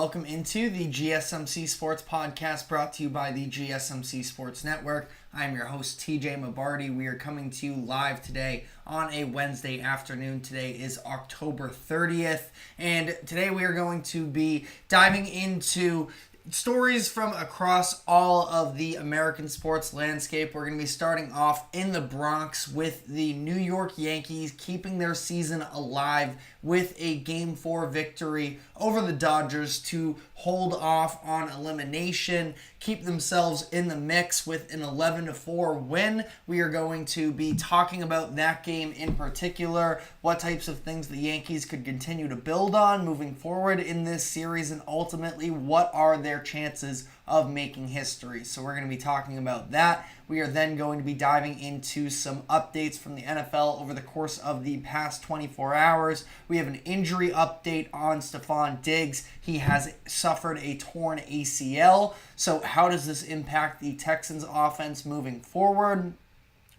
welcome into the GSMC Sports Podcast brought to you by the GSMC Sports Network. I'm your host, TJ Mabarty. We are coming to you live today on a Wednesday afternoon. Today is October 30th, and today we are going to be diving into stories from across all of the American sports landscape. We're going to be starting off in the Bronx with the New York Yankees keeping their season alive with a Game 4 victory over the Dodgers to hold off on elimination, keep themselves in the mix with an 11-4 win. We are going to be talking about that game in particular, what types of things the Yankees could continue to build on moving forward in this series, and ultimately what are their chances of making history. So we're going to be talking about that. We are then going to be diving into some updates from the NFL over the course of the past 24 hours. We have an injury update on Stefon Diggs. He has suffered a torn ACL. So how does this impact the Texans offense moving forward?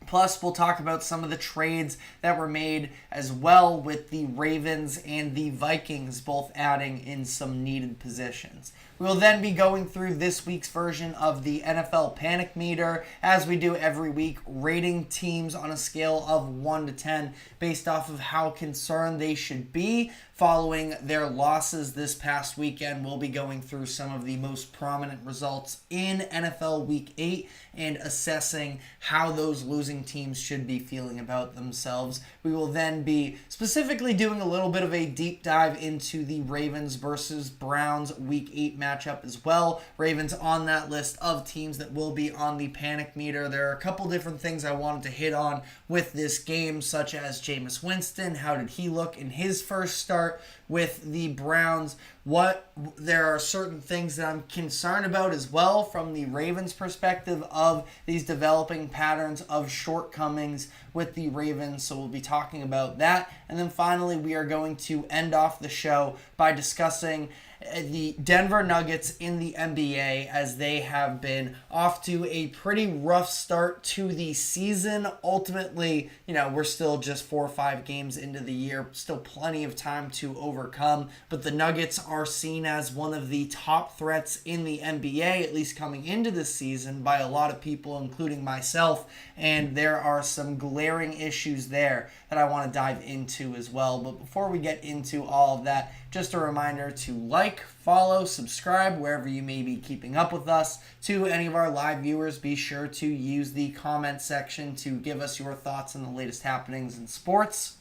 Plus, we'll talk about some of the trades that were made as well, with the Ravens and the Vikings both adding in some needed positions. We will then be going through this week's version of the NFL Panic Meter, as we do every week, rating teams on a scale of 1 to 10 based off of how concerned they should be following their losses this past weekend. We'll be going through some of the most prominent results in NFL Week 8 and assessing how those losing teams should be feeling about themselves. We will then be specifically doing a little bit of a deep dive into the Ravens versus Browns Week 8 matchup as well. Ravens on that list of teams that will be on the Panic Meter. There are a couple different things I wanted to hit on with this game, such as Jameis Winston. How did he look in his first start with the Browns? There are certain things that I'm concerned about as well from the Ravens' perspective of these developing patterns of shortcomings with the Ravens. So we'll be talking about that. And then finally, we are going to end off the show by discussing the Denver Nuggets in the NBA, as they have been off to a pretty rough start to the season. Ultimately, we're still just 4 or 5 games into the year, still plenty of time to overcome, but the Nuggets are seen as one of the top threats in the NBA, at least coming into this season, by a lot of people, including myself, and there are some glaring issues there that I want to dive into as well. But before we get into all of that, just a reminder to like, follow, subscribe wherever you may be keeping up with us. To any of our live viewers, be sure to use the comment section to give us your thoughts on the latest happenings in sports.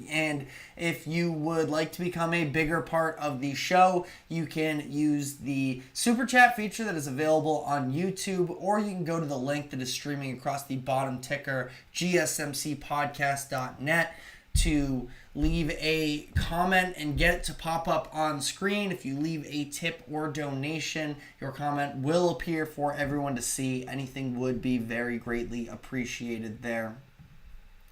And if you would like to become a bigger part of the show, you can use the Super Chat feature that is available on YouTube, or you can go to the link that is streaming across the bottom ticker, gsmcpodcast.net, to leave a comment and get it to pop up on screen. If you leave a tip or donation, your comment will appear for everyone to see. Anything would be very greatly appreciated there.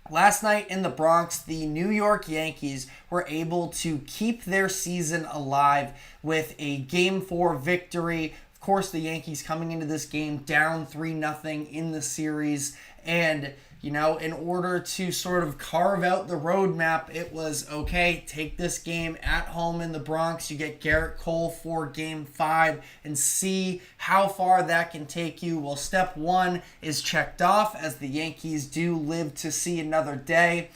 Last night in the Bronx, the New York Yankees were able to keep their season alive with a Game 4 victory. Of course, the Yankees coming into this game down 3-0 in the series, and in order to sort of carve out the roadmap, it was, okay, take this game at home in the Bronx. You get Garrett Cole for Game 5 and see how far that can take you. Well, step 1 is checked off, as the Yankees do live to see another day.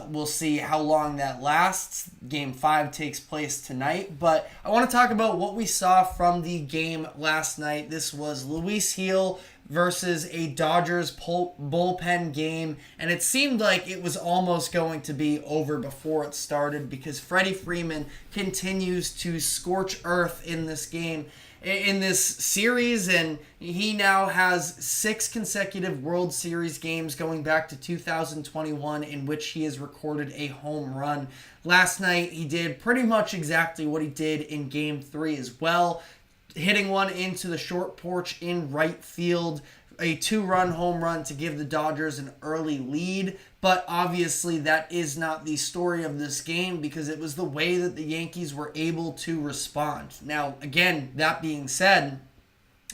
We'll see how long that lasts. Game 5 takes place tonight. But I want to talk about what we saw from the game last night. This was Luis Gil versus a Dodgers bullpen game, and it seemed like it was almost going to be over before it started, because Freddie Freeman continues to scorch earth in this game, in this series, and he now has 6 consecutive World Series games going back to 2021 in which he has recorded a home run. Last night, he did pretty much exactly what he did in Game 3 as well, hitting one into the short porch in right field, a 2-run home run to give the Dodgers an early lead. But obviously that is not the story of this game, because it was the way that the Yankees were able to respond. Now, again, that being said,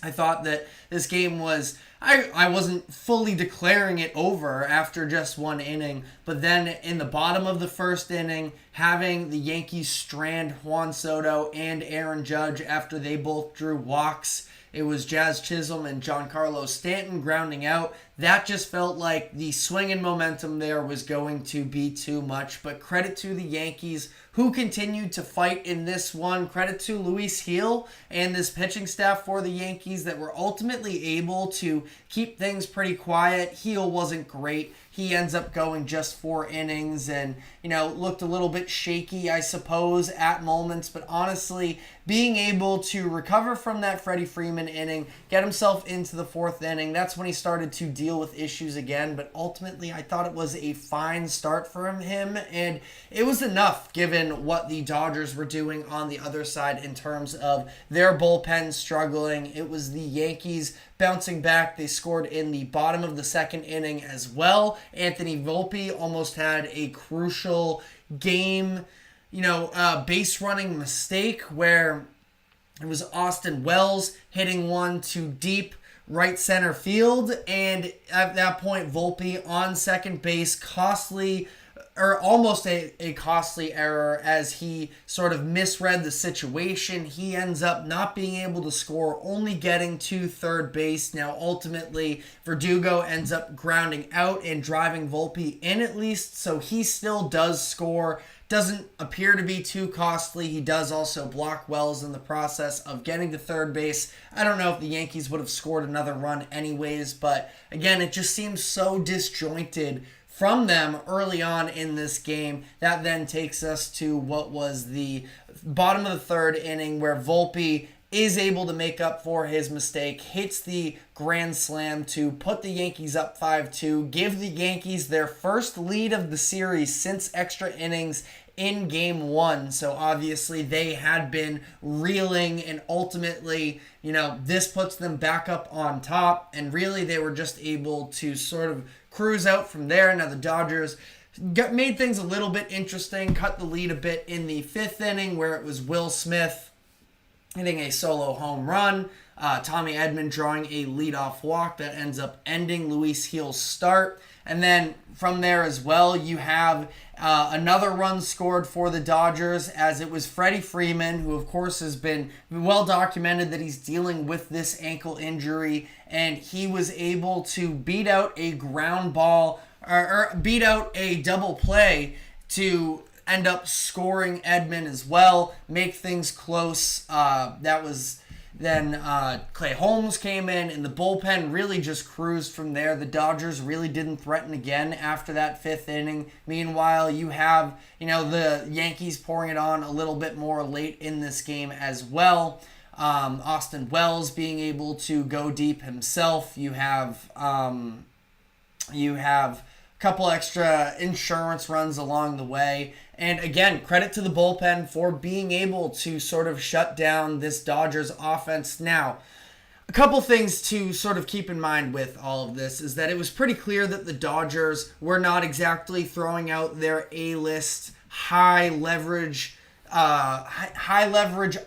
I thought that this game was I wasn't fully declaring it over after just one inning, but then in the bottom of the first inning, having the Yankees strand Juan Soto and Aaron Judge after they both drew walks. It was Jazz Chisholm and Giancarlo Stanton grounding out. That just felt like the swing and momentum there was going to be too much. But credit to the Yankees, who continued to fight in this one. Credit to Luis Gil and this pitching staff for the Yankees that were ultimately able to keep things pretty quiet. Gil wasn't great. He ends up going just 4 innings and, looked a little bit shaky, I suppose, at moments. But honestly, being able to recover from that Freddie Freeman inning, get himself into the 4th inning, that's when he started to deal with issues again. But ultimately, I thought it was a fine start from him. And it was enough given what the Dodgers were doing on the other side in terms of their bullpen struggling. It was the Yankees bouncing back. They scored in the bottom of the 2nd inning as well. Anthony Volpe almost had a crucial game, base running mistake where it was Austin Wells hitting one to deep right center field. And at that point, Volpe on second base, almost a costly error as he sort of misread the situation. He ends up not being able to score, only getting to third base. Now, ultimately, Verdugo ends up grounding out and driving Volpe in at least, so he still does score. Doesn't appear to be too costly. He does also block Wells in the process of getting to third base. I don't know if the Yankees would have scored another run anyways, but again, it just seems so disjointed from them early on in this game. That then takes us to what was the bottom of the 3rd inning where Volpe is able to make up for his mistake, hits the grand slam to put the Yankees up 5-2, give the Yankees their first lead of the series since extra innings in Game 1. So obviously they had been reeling, and ultimately, this puts them back up on top, and really they were just able to sort of cruise out from there. Now the Dodgers made things a little bit interesting, cut the lead a bit in the 5th inning where it was Will Smith hitting a solo home run, Tommy Edman drawing a leadoff walk that ends up ending Luis Gil's start. And then from there as well, you have another run scored for the Dodgers as it was Freddie Freeman, who of course has been well documented that he's dealing with this ankle injury, and he was able to beat out a ground ball or beat out a double play to end up scoring Edman as well, make things close. That was then Clay Holmes came in, and the bullpen really just cruised from there. The Dodgers really didn't threaten again after that 5th inning. Meanwhile, you have the Yankees pouring it on a little bit more late in this game as well. Austin Wells being able to go deep himself. You have couple extra insurance runs along the way. And again, credit to the bullpen for being able to sort of shut down this Dodgers offense. Now, a couple things to sort of keep in mind with all of this is that it was pretty clear that the Dodgers were not exactly throwing out their A-list high leverage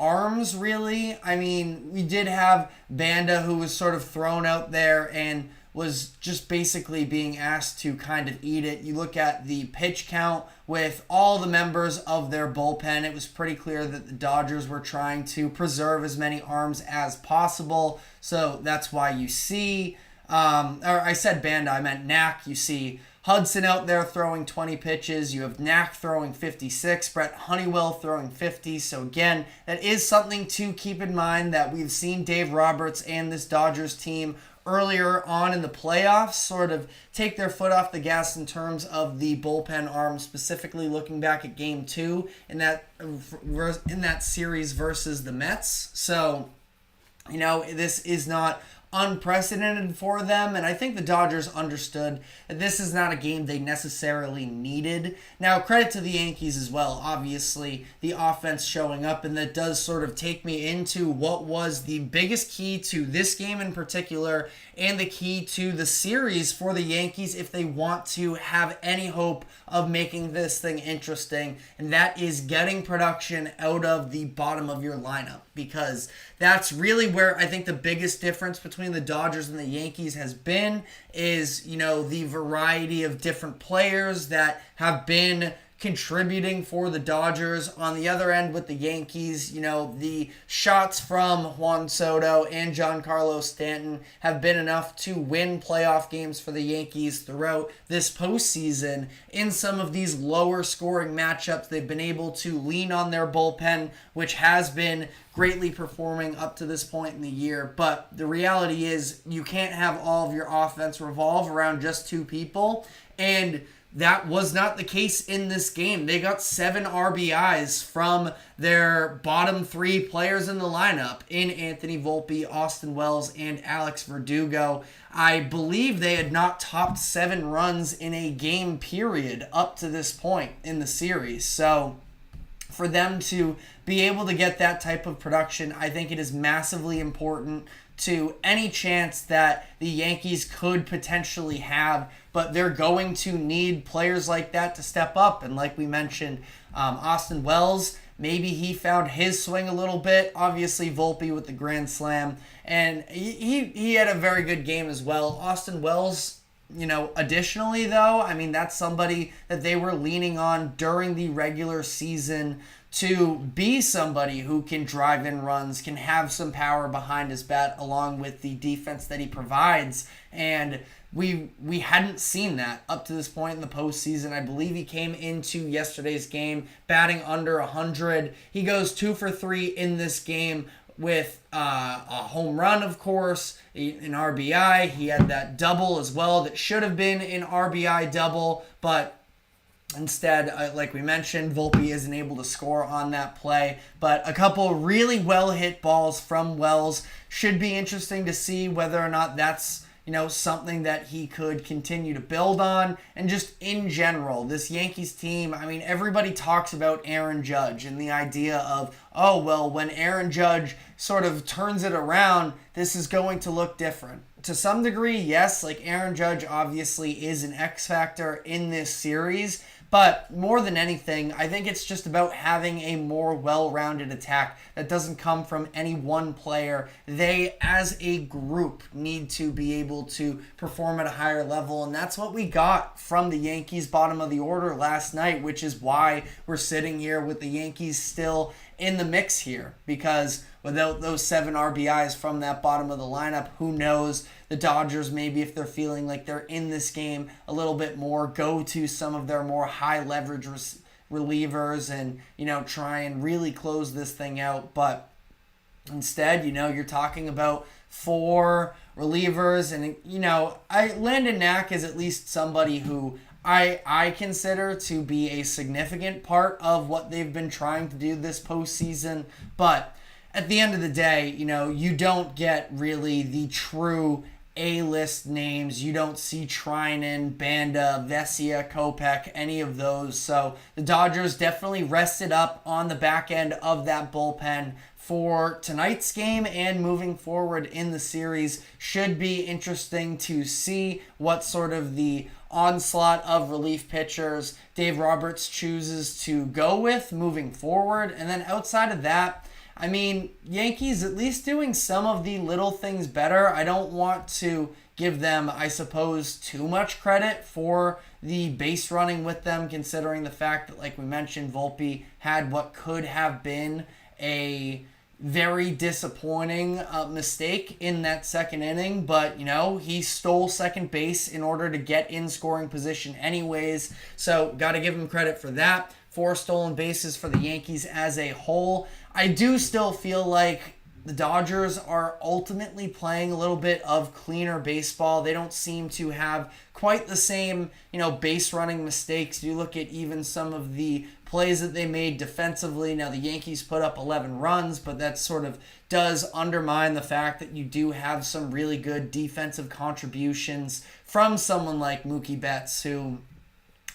arms, really. I mean, we did have Banda, who was sort of thrown out there and was just basically being asked to kind of eat it. You look at the pitch count with all the members of their bullpen, it was pretty clear that the Dodgers were trying to preserve as many arms as possible. So that's why you see, or I said Banda, I meant Knack. You see Hudson out there throwing 20 pitches. You have Knack throwing 56, Brett Honeywell throwing 50. So again, that is something to keep in mind, that we've seen Dave Roberts and this Dodgers team earlier on in the playoffs sort of take their foot off the gas in terms of the bullpen arm, specifically looking back at Game 2 in that series versus the Mets. So, this is not unprecedented for them, and I think the Dodgers understood that this is not a game they necessarily needed. Now, credit to the Yankees as well, obviously, the offense showing up, and that does sort of take me into what was the biggest key to this game in particular, and the key to the series for the Yankees if they want to have any hope of making this thing interesting, and that is getting production out of the bottom of your lineup, because that's really where I think the biggest difference between the Dodgers and the Yankees has been is, the variety of different players that have been contributing for the Dodgers. On the other end with the Yankees, the shots from Juan Soto and Giancarlo Stanton have been enough to win playoff games for the Yankees throughout this postseason. In some of these lower scoring matchups, they've been able to lean on their bullpen, which has been greatly performing up to this point in the year. But the reality is you can't have all of your offense revolve around just two people, and that was not the case in this game. They got 7 RBIs from their bottom 3 players in the lineup in Anthony Volpe, Austin Wells, and Alex Verdugo. I believe they had not topped 7 runs in a game period up to this point in the series. So for them to be able to get that type of production, I think it is massively important to any chance that the Yankees could potentially have, but they're going to need players like that to step up. And like we mentioned, Austin Wells, maybe he found his swing a little bit. Obviously, Volpe with the grand slam, and he had a very good game as well. Austin Wells, additionally though, that's somebody that they were leaning on during the regular season to be somebody who can drive in runs, can have some power behind his bat along with the defense that he provides. And we hadn't seen that up to this point in the postseason. I believe he came into yesterday's game batting under 100. He goes 2 for 3 in this game with a home run, of course, an RBI. He had that double as well that should have been an RBI double, but instead, like we mentioned, Volpe isn't able to score on that play. But a couple really well-hit balls from Wells. Should be interesting to see whether or not that's something that he could continue to build on. And just in general, this Yankees team, everybody talks about Aaron Judge and the idea of, when Aaron Judge sort of turns it around, this is going to look different. To some degree, yes, like Aaron Judge obviously is an X factor in this series, but more than anything, I think it's just about having a more well-rounded attack that doesn't come from any one player. They, as a group, need to be able to perform at a higher level, and that's what we got from the Yankees bottom of the order last night, which is why we're sitting here with the Yankees still in the mix here, because without those 7 RBIs from that bottom of the lineup, who knows? The Dodgers, maybe if they're feeling like they're in this game a little bit more, go to some of their more high leverage relievers and, try and really close this thing out. But instead, you're talking about 4 relievers, and, Landon Knack is at least somebody who I consider to be a significant part of what they've been trying to do this postseason. But at the end of the day, you don't get really the true A-list names. You don't see Trinan, Banda, Vesia, Kopech, any of those. So the Dodgers definitely rested up on the back end of that bullpen for tonight's game and moving forward in the series. Should be interesting to see what sort of the onslaught of relief pitchers Dave Roberts chooses to go with moving forward. And then outside of that, Yankees at least doing some of the little things better. I don't want to give them, I suppose, too much credit for the base running with them, considering the fact that, like we mentioned, Volpe had what could have been a very disappointing mistake in that second inning, but he stole second base in order to get in scoring position anyways, so got to give him credit for that. 4 stolen bases for the Yankees as a whole. I do still feel like the Dodgers are ultimately playing a little bit of cleaner baseball. They don't seem to have quite the same, base running mistakes. You look at even some of the plays that they made defensively. Now, the Yankees put up 11 runs, but that sort of does undermine the fact that you do have some really good defensive contributions from someone like Mookie Betts, who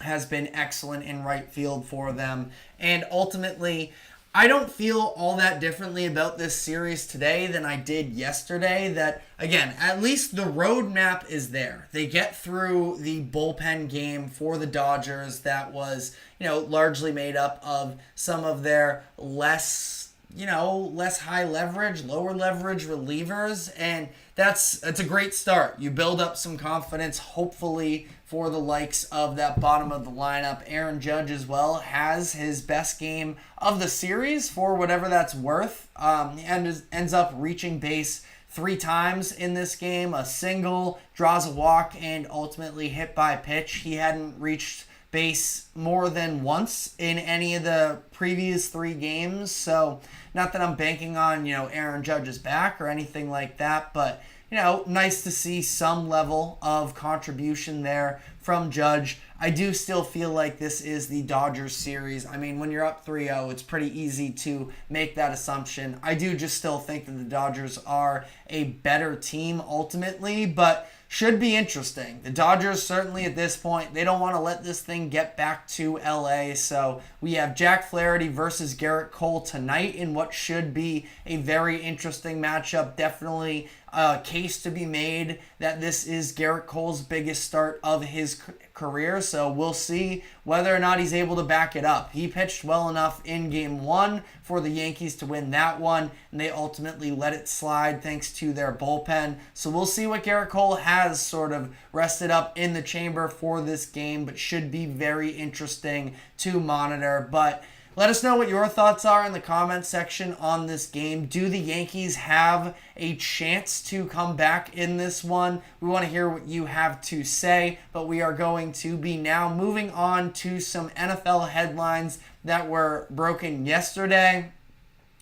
has been excellent in right field for them. And ultimately, I don't feel all that differently about this series today than I did yesterday. That, again, at least the roadmap is there. They get through the bullpen game for the Dodgers that was, largely made up of some of their less high leverage, lower leverage relievers, and that's a great start. You build up some confidence, hopefully, for the likes of that bottom of the lineup. Aaron Judge as well has his best game of the series for whatever that's worth, and ends up reaching base 3 times in this game, a single, draws a walk, and ultimately hit by pitch. He hadn't reached base more than once in any of the previous 3 games, so not that I'm banking on, Aaron Judge's back or anything like that, but, nice to see some level of contribution there from Judge. I do still feel like this is the Dodgers series. I mean, when you're up 3-0, it's pretty easy to make that assumption. I do just still think that the Dodgers are a better team ultimately, but should be interesting. The Dodgers certainly at this point, they don't want to let this thing get back to LA. So we have Jack Flaherty versus Garrett Cole tonight in what should be a very interesting matchup. Definitely a case to be made that this is Garrett Cole's biggest start of his career. So we'll see whether or not he's able to back it up. He pitched well enough in game 1 for the Yankees to win that one, and they ultimately let it slide thanks to their bullpen. So we'll see what Garrett Cole has sort of rested up in the chamber for this game, but should be very interesting to monitor. But let us know what your thoughts are in the comments section on this game. Do the Yankees have a chance to come back in this one? We want to hear what you have to say, but we are going to be now moving on to some NFL headlines that were broken yesterday.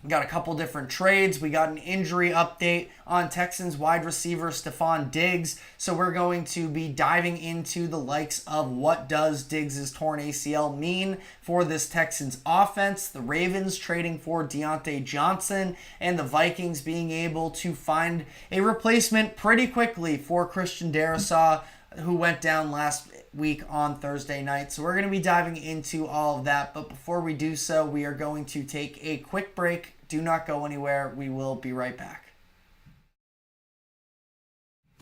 We got a couple different trades. We got an injury update on Texans wide receiver Stefon Diggs. So we're going to be diving into the likes of what does Diggs' torn ACL mean for this Texans offense, the Ravens trading for Deontay Johnson, and the Vikings being able to find a replacement pretty quickly for Christian Darrisaw, who went down last week on Thursday night. So we're going to be diving into all of that. But before we do so, we are going to take a quick break. Do not go anywhere. We will be right back.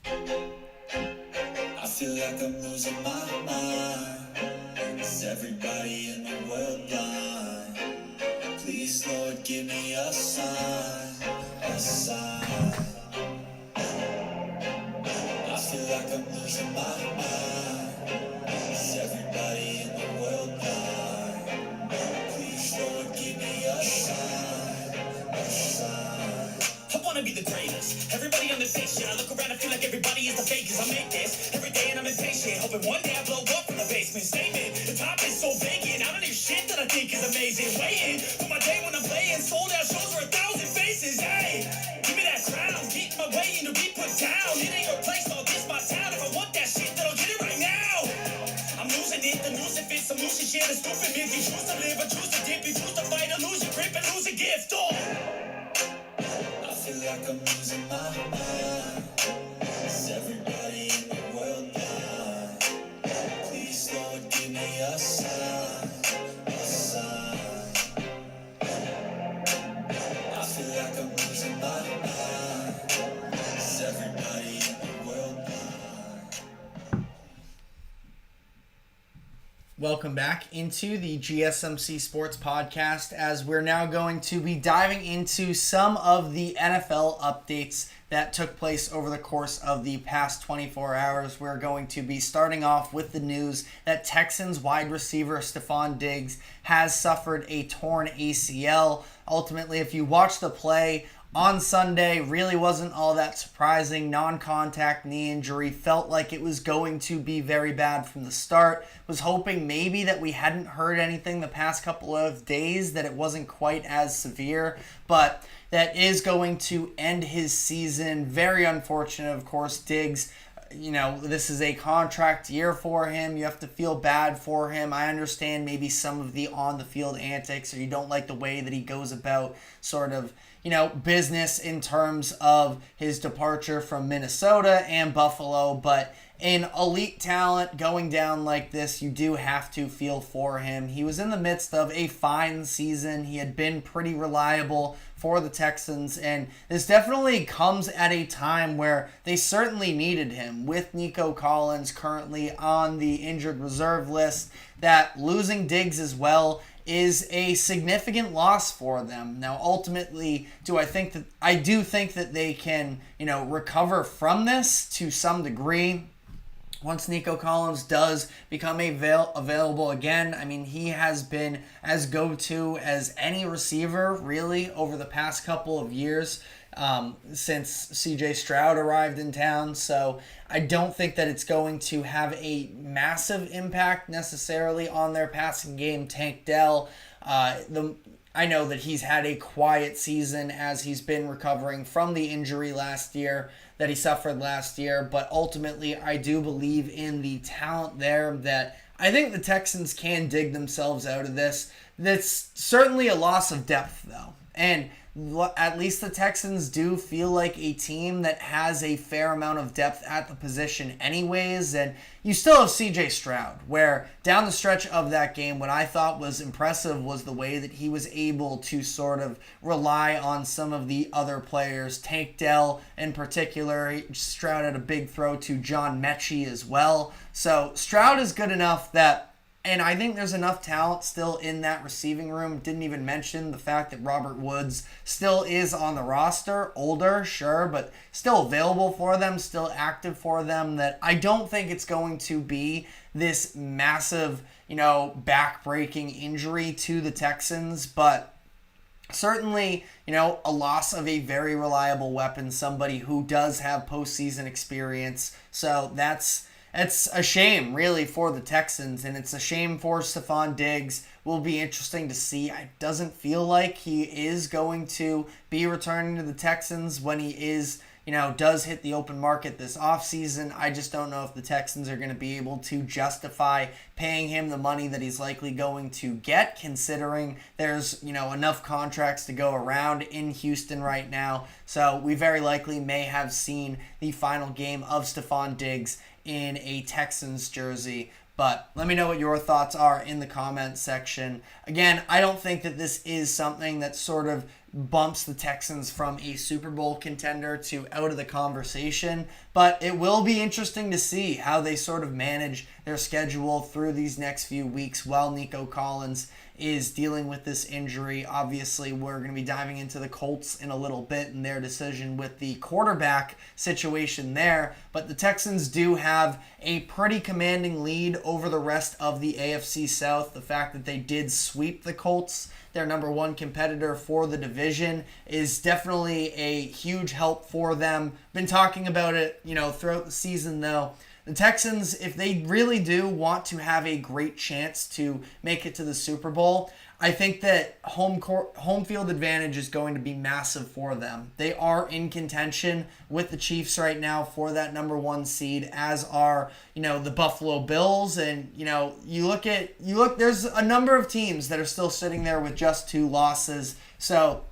I feel like I'm losing my mind. Is everybody in the world blind? Please, Lord, give me a sign, a sign. I feel like I'm losing my mind. Is everybody in the world blind? Please, Lord, give me a sign, a sign. I wanna be the greatest. Everybody on the station. I look around and feel like everybody is the fakest. I make this every day and I'm impatient. Hoping one day I blow up from the basement. Statement, the top is so vacant. I don't hear shit that I think is amazing. Waiting for my day when I'm playing. Sold out shows for 1,000 faces. Hey, give me that crown. Get my way into be put down. It ain't your place, no, this my town. If I want that shit, then I'll get it right now. I'm losing it, the news if it's some losing shit. It's stupid. If you choose to live or choose to dip, you choose to fight or lose your grip and lose a gift. Oh, I feel like I'm losing my mind. Is everybody in the world blind? Please, Lord, give me a sign, a sign. I feel like I'm losing my mind. Is everybody in the world blind? Welcome back into the GSMC Sports Podcast, as we're now going to be diving into some of the NFL updates that took place over the course of the past 24 hours. We're going to be starting off with the news that Texans wide receiver Stefon Diggs has suffered a torn ACL. Ultimately, if you watch the play on Sunday, really wasn't all that surprising. Non-contact knee injury. Felt like it was going to be very bad from the start. Was hoping maybe that we hadn't heard anything the past couple of days, that it wasn't quite as severe. But that is going to end his season. Very unfortunate, of course. Diggs, this is a contract year for him. You have to feel bad for him. I understand maybe some of the on-the-field antics, or you don't like the way that he goes about sort of, business in terms of his departure from Minnesota and Buffalo. But an elite talent going down like this, you do have to feel for him. He was in the midst of a fine season. He had been pretty reliable for the Texans, and this definitely comes at a time where they certainly needed him. With Nico Collins currently on the injured reserve list, that losing Diggs as well is a significant loss for them. Now, ultimately, I do think that they can, recover from this to some degree. Once Nico Collins does become available again, I mean, he has been as go-to as any receiver, really, over the past couple of years since C.J. Stroud arrived in town. So I don't think that it's going to have a massive impact necessarily on their passing game. Tank Dell, I know that he's had a quiet season as he's been recovering from the injury that he suffered last year, but ultimately I do believe in the talent there that I think the Texans can dig themselves out of this. That's certainly a loss of depth, though, and at least the Texans do feel like a team that has a fair amount of depth at the position anyways, and you still have C.J. Stroud, where down the stretch of that game, what I thought was impressive was the way that he was able to sort of rely on some of the other players. Tank Dell in particular, Stroud had a big throw to John Mechie as well. So Stroud is good enough and I think there's enough talent still in that receiving room. Didn't even mention the fact that Robert Woods still is on the roster. Older, sure, but still available for them, still active for them. That I don't think it's going to be this massive, back-breaking injury to the Texans. But certainly, a loss of a very reliable weapon, somebody who does have postseason experience. So it's a shame, really, for the Texans, and it's a shame for Stefon Diggs. Will be interesting to see. It doesn't feel like he is going to be returning to the Texans when he does hit the open market this offseason. I just don't know if the Texans are going to be able to justify paying him the money that he's likely going to get, considering there's, enough contracts to go around in Houston right now. So we very likely may have seen the final game of Stefon Diggs in a Texans jersey. But let me know what your thoughts are in the comments section. Again, I don't think that this is something that sort of bumps the Texans from a Super Bowl contender to out of the conversation, but it will be interesting to see how they sort of manage their schedule through these next few weeks while Nico Collins is dealing with this injury. Obviously, we're going to be diving into the Colts in a little bit and their decision with the quarterback situation there, but the Texans do have a pretty commanding lead over the rest of the AFC South. The fact that they did sweep the Colts, their number one competitor for the division, is definitely a huge help for them. Been talking about it, throughout the season, though. The Texans, if they really do want to have a great chance to make it to the Super Bowl, I think that home field advantage is going to be massive for them. They are in contention with the Chiefs right now for that number one seed, as are, the Buffalo Bills. And, you look, there's a number of teams that are still sitting there with just 2 losses. So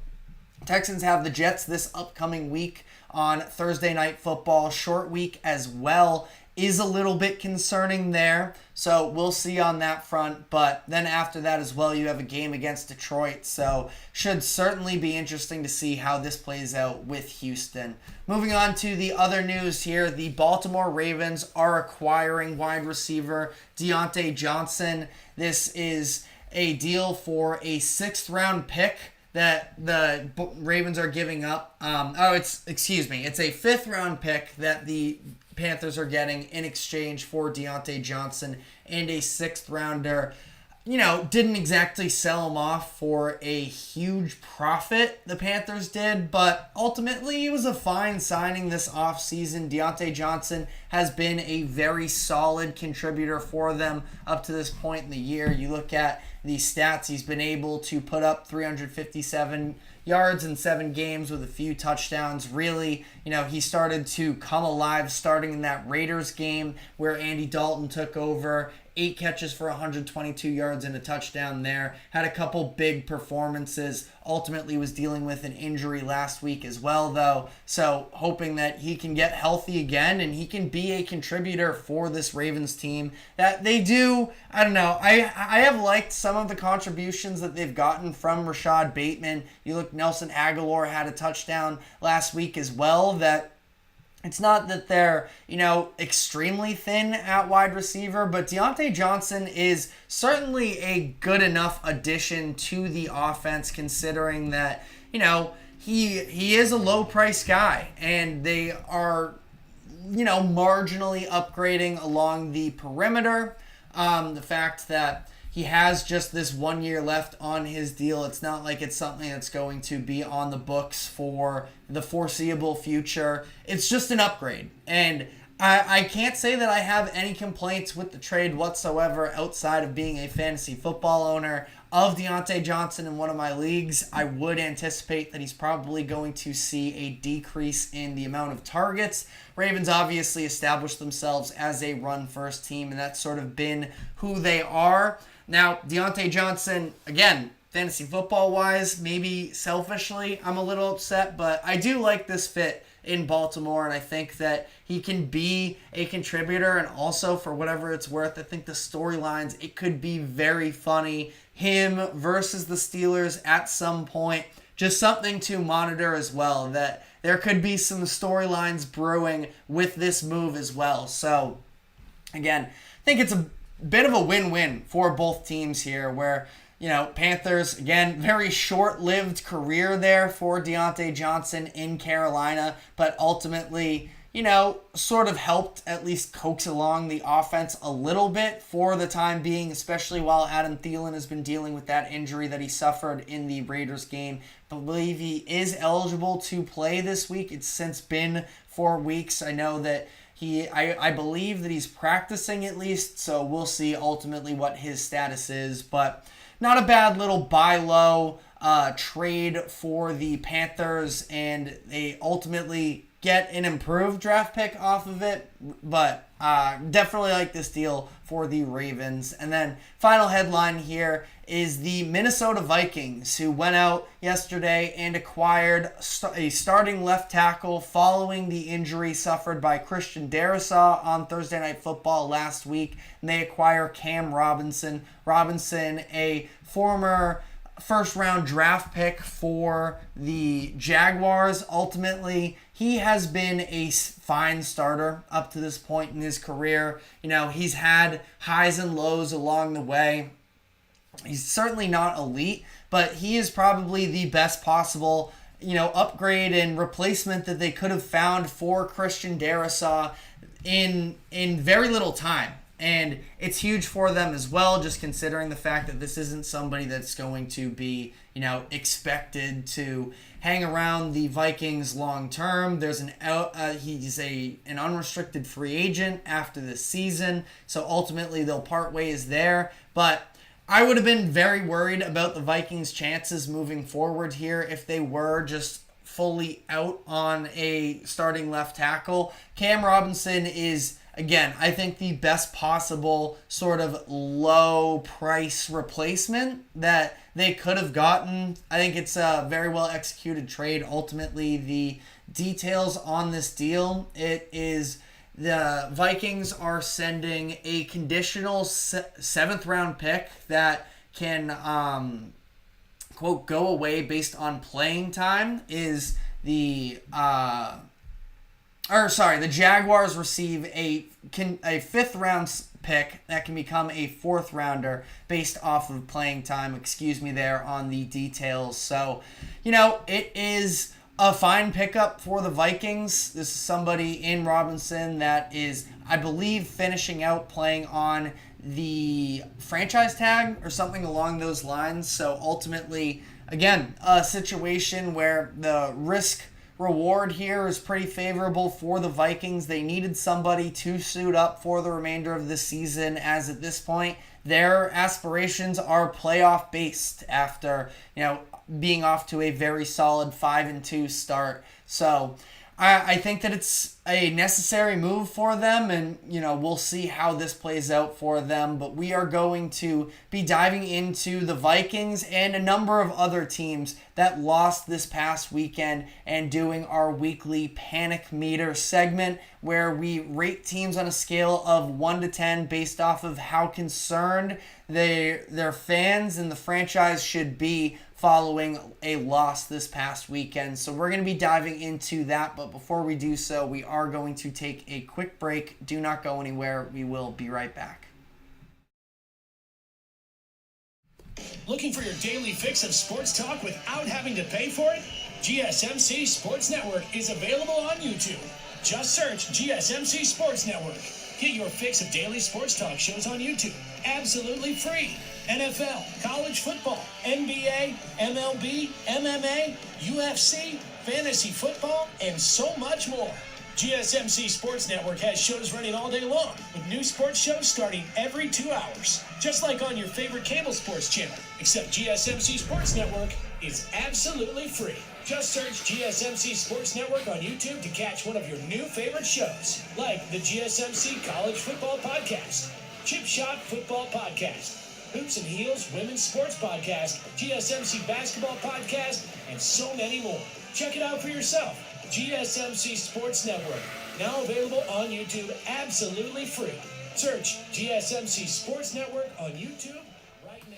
Texans have the Jets this upcoming week on Thursday Night Football. Short week as well is a little bit concerning there. So we'll see on that front. But then after that as well, you have a game against Detroit. So should certainly be interesting to see how this plays out with Houston. Moving on to the other news here. The Baltimore Ravens are acquiring wide receiver Deontay Johnson. This is a deal for a 6th round pick that the Ravens are giving up. It's a 5th round pick that the Panthers are getting in exchange for Deontay Johnson, and a 6th rounder. Didn't exactly sell him off for a huge profit, the Panthers did, but ultimately it was a fine signing this offseason. Deontay Johnson has been a very solid contributor for them up to this point in the year. You look at the stats, he's been able to put up 357 yards in 7 games with a few touchdowns. Really, he started to come alive starting in that Raiders game where Andy Dalton took over 8 catches for 122 yards and a touchdown there. Had a couple big performances. Ultimately was dealing with an injury last week as well, though. So hoping that he can get healthy again and he can be a contributor for this Ravens team. That they do, I don't know. I have liked some of the contributions that they've gotten from Rashad Bateman. You look, Nelson Aguilar had a touchdown last week as well. That it's not that they're, extremely thin at wide receiver, but Deontay Johnson is certainly a good enough addition to the offense, considering that, he is a low price guy and they are, marginally upgrading along the perimeter. The fact that he has just this 1 year left on his deal. It's not like it's something that's going to be on the books for the foreseeable future. It's just an upgrade. And I can't say that I have any complaints with the trade whatsoever outside of being a fantasy football owner of Deontay Johnson in one of my leagues. I would anticipate that he's probably going to see a decrease in the amount of targets. Ravens obviously established themselves as a run-first team, and that's sort of been who they are. Now, Deontay Johnson, again, fantasy football-wise, maybe selfishly, I'm a little upset, but I do like this fit in Baltimore, and I think that he can be a contributor, and also, for whatever it's worth, I think the storylines, it could be very funny. Him versus the Steelers at some point, just something to monitor as well, that there could be some storylines brewing with this move as well. So, again, I think it's a bit of a win-win for both teams here where, Panthers, again, very short-lived career there for Deontay Johnson in Carolina, but ultimately, sort of helped at least coax along the offense a little bit for the time being, especially while Adam Thielen has been dealing with that injury that he suffered in the Raiders game. I believe he is eligible to play this week. It's since been 4 weeks. I know that I believe that he's practicing at least, so we'll see ultimately what his status is. But not a bad little buy low trade for the Panthers, and they ultimately get an improved draft pick off of it. But definitely like this deal for the Ravens. And then final headline here is the Minnesota Vikings, who went out yesterday and acquired a starting left tackle following the injury suffered by Christian Darrisaw on Thursday Night Football last week. And they acquire Cam Robinson. Robinson, a former first-round draft pick for the Jaguars. Ultimately, he has been a fine starter up to this point in his career. He's had highs and lows along the way. He's certainly not elite, but he is probably the best possible, upgrade and replacement that they could have found for Christian Darrisaw in very little time. And it's huge for them as well, just considering the fact that this isn't somebody that's going to be, expected to hang around the Vikings long term. There's he's an unrestricted free agent after this season, so ultimately they'll part ways there. But I would have been very worried about the Vikings' chances moving forward here if they were just fully out on a starting left tackle. Cam Robinson is, again, I think the best possible sort of low price replacement that they could have gotten. I think it's a very well executed trade. Ultimately, the details on this deal, it is the Vikings are sending a conditional 7th round pick that can, quote, go away based on playing time. The Jaguars receive a 5th round pick that can become a 4th rounder based off of playing time. Excuse me there on the details. So, it is a fine pickup for the Vikings. This is somebody in Robinson that is, I believe, finishing out playing on the franchise tag or something along those lines. So ultimately, again, a situation where the risk reward here is pretty favorable for the Vikings. They needed somebody to suit up for the remainder of the season, as at this point their aspirations are playoff based after being off to a very solid 5-2 start. So I think that it's a necessary move for them, and we'll see how this plays out for them. But we are going to be diving into the Vikings and a number of other teams that lost this past weekend and doing our weekly panic meter segment where we rate teams on a scale of 1 to 10 based off of how concerned their fans and the franchise should be following a loss this past weekend. So we're going to be diving into that, but before we do so, we are going to take a quick break. Do not go anywhere. We will be right back. Looking for your daily fix of sports talk without having to pay for it? GSMC Sports Network is available on YouTube. Just search GSMC Sports Network. Get your fix of daily sports talk shows on YouTube, absolutely free. NFL, college football, NBA, MLB, MMA, UFC, fantasy football, and so much more. GSMC Sports Network has shows running all day long, with new sports shows starting every 2 hours. Just like on your favorite cable sports channel, except GSMC Sports Network is absolutely free. Just search GSMC Sports Network on YouTube to catch one of your new favorite shows, like the GSMC College Football Podcast, Chip Shot Football Podcast, Hoops and Heels Women's Sports Podcast, GSMC Basketball Podcast, and so many more. Check it out for yourself. GSMC Sports Network, now available on YouTube absolutely free. Search GSMC Sports Network on YouTube right now.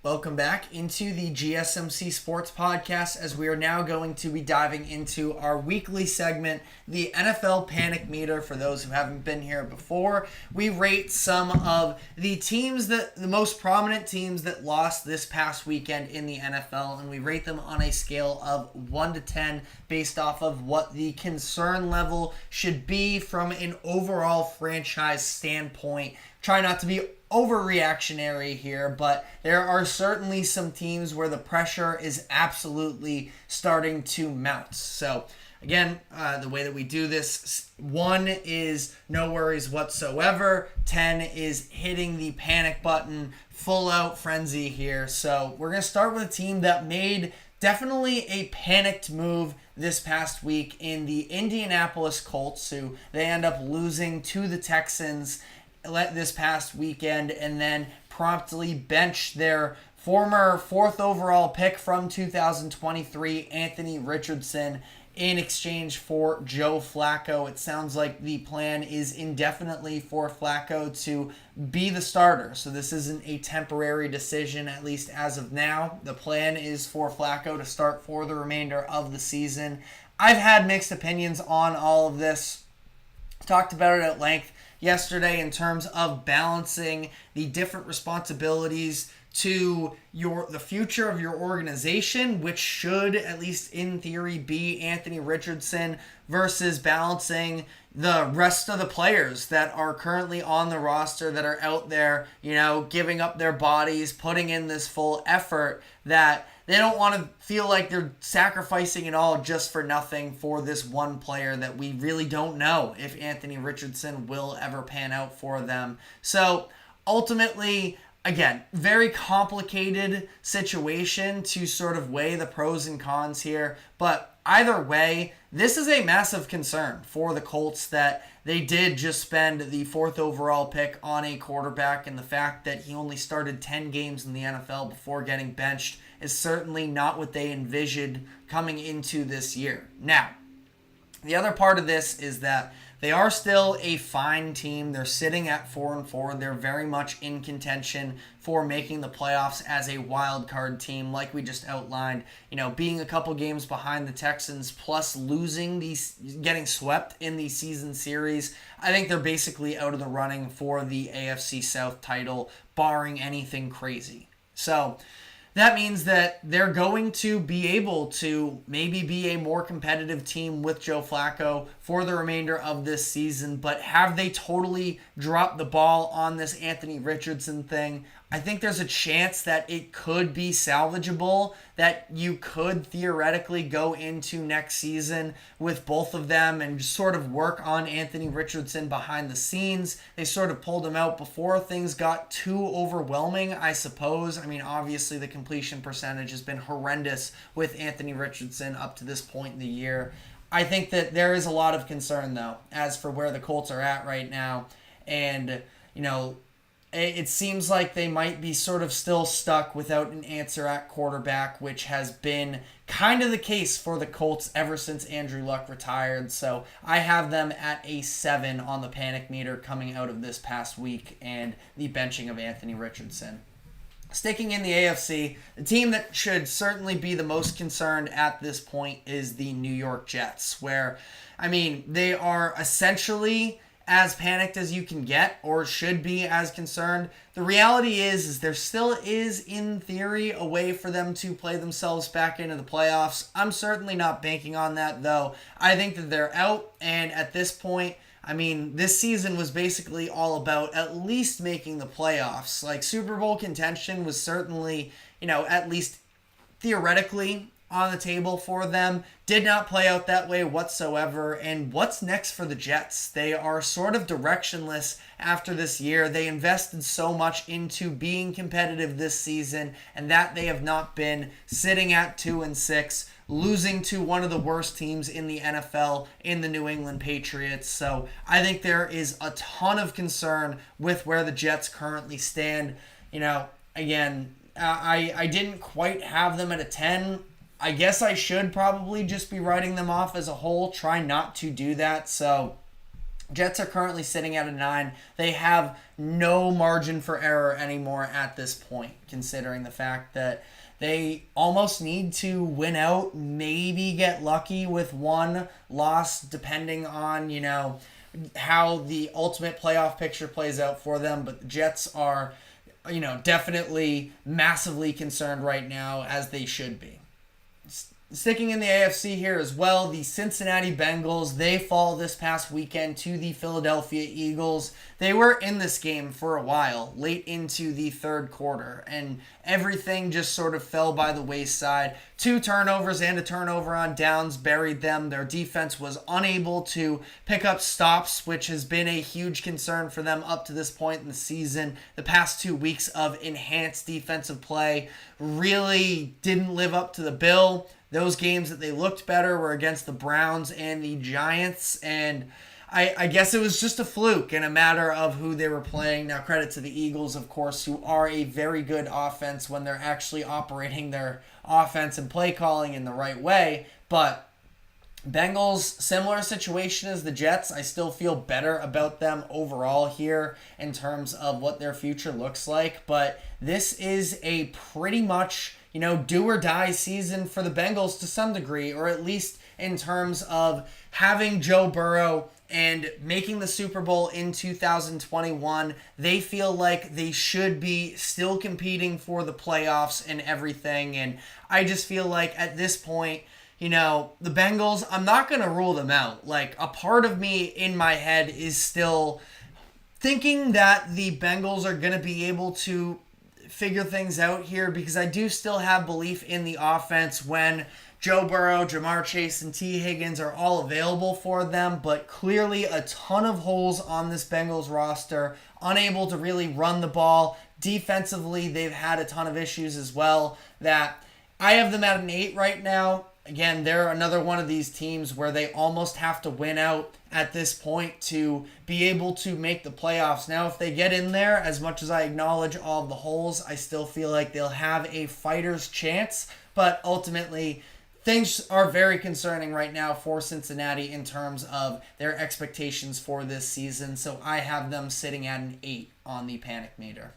Welcome back into the GSMC Sports Podcast, as we are now going to be diving into our weekly segment, the NFL Panic Meter. For those who haven't been here before, we rate some of the most prominent teams that lost this past weekend in the NFL, and we rate them on a scale of 1 to 10 based off of what the concern level should be from an overall franchise standpoint. Try not to be overreactionary here, but there are certainly some teams where the pressure is absolutely starting to mount. So again, the way that we do this, 1 is no worries whatsoever, 10 is hitting the panic button, full out frenzy here. So we're going to start with a team that made definitely a panicked move this past week in the Indianapolis Colts, who they end up losing to the Texans this past weekend, and then promptly bench their former 4th overall pick from 2023, Anthony Richardson, in exchange for Joe Flacco. It sounds like the plan is indefinitely for Flacco to be the starter. So this isn't a temporary decision, at least as of now. The plan is for Flacco to start for the remainder of the season. I've had mixed opinions on all of this. Talked about it at length yesterday in terms of balancing the different responsibilities to the future of your organization, which should, at least in theory, be Anthony Richardson, versus balancing the rest of the players that are currently on the roster, that are out there, giving up their bodies, putting in this full effort, that they don't want to feel like they're sacrificing it all just for nothing for this one player that we really don't know if Anthony Richardson will ever pan out for them. So ultimately, again, very complicated situation to sort of weigh the pros and cons here. But either way, this is a massive concern for the Colts that they did just spend the 4th overall pick on a quarterback, and the fact that he only started 10 games in the NFL before getting benched is certainly not what they envisioned coming into this year. Now, the other part of this is that they are still a fine team. They're sitting at 4-4. They're very much in contention for making the playoffs as a wild card team, like we just outlined. Being a couple games behind the Texans, plus getting swept in the season series, I think they're basically out of the running for the AFC South title, barring anything crazy. So that means that they're going to be able to maybe be a more competitive team with Joe Flacco for the remainder of this season. But have they totally dropped the ball on this Anthony Richardson thing? I think there's a chance that it could be salvageable, that you could theoretically go into next season with both of them and just sort of work on Anthony Richardson behind the scenes. They sort of pulled him out before things got too overwhelming, I suppose. I mean, obviously the completion percentage has been horrendous with Anthony Richardson up to this point in the year. I think that there is a lot of concern, though, as for where the Colts are at right now. And, it seems like they might be sort of still stuck without an answer at quarterback, which has been kind of the case for the Colts ever since Andrew Luck retired. So I have them at a 7 on the panic meter coming out of this past week and the benching of Anthony Richardson. Sticking in the AFC, the team that should certainly be the most concerned at this point is the New York Jets, where, they are essentially as panicked as you can get, or should be as concerned. The reality is there still is, in theory, a way for them to play themselves back into the playoffs. I'm certainly not banking on that, though. I think that they're out, and at this point, this season was basically all about at least making the playoffs. Like, Super Bowl contention was certainly, at least theoretically on the table for them. Did not play out that way whatsoever. And what's next for the Jets? They are sort of directionless after this year. They invested so much into being competitive this season, and that they have not been, sitting at 2-6, losing to one of the worst teams in the NFL in the New England Patriots. So I think there is a ton of concern with where the Jets currently stand. Again, I didn't quite have them at a 10. I guess I should probably just be writing them off as a whole. Try not to do that. So Jets are currently sitting at a 9. They have no margin for error anymore at this point, considering the fact that they almost need to win out, maybe get lucky with one loss, depending on, how the ultimate playoff picture plays out for them. But the Jets are, definitely massively concerned right now, as they should be. Sticking in the AFC here as well, the Cincinnati Bengals, they fall this past weekend to the Philadelphia Eagles. They were in this game for a while, late into the third quarter, and everything just sort of fell by the wayside. 2 turnovers and a turnover on downs buried them. Their defense was unable to pick up stops, which has been a huge concern for them up to this point in the season. The past 2 weeks of enhanced defensive play really didn't live up to the bill. Those games that they looked better were against the Browns and the Giants, and I guess it was just a fluke and a matter of who they were playing. Now, credit to the Eagles, of course, who are a very good offense when they're actually operating their offense and play calling in the right way, but Bengals, similar situation as the Jets. I still feel better about them overall here in terms of what their future looks like, but this is a pretty much do or die season for the Bengals to some degree, or at least in terms of having Joe Burrow and making the Super Bowl in 2021. They feel like they should be still competing for the playoffs and everything. And I just feel like at this point, the Bengals, I'm not going to rule them out. Like, a part of me in my head is still thinking that the Bengals are going to be able to figure things out here, because I do still have belief in the offense when Joe Burrow, Jamar Chase, and T. Higgins are all available for them, but clearly a ton of holes on this Bengals roster, unable to really run the ball. Defensively, they've had a ton of issues as well. That I have them at an 8 right now. Again, they're another one of these teams where they almost have to win out at this point to be able to make the playoffs. Now, if they get in there, as much as I acknowledge all of the holes, I still feel like they'll have a fighter's chance. But ultimately, things are very concerning right now for Cincinnati in terms of their expectations for this season. So I have them sitting at an 8 on the panic meter.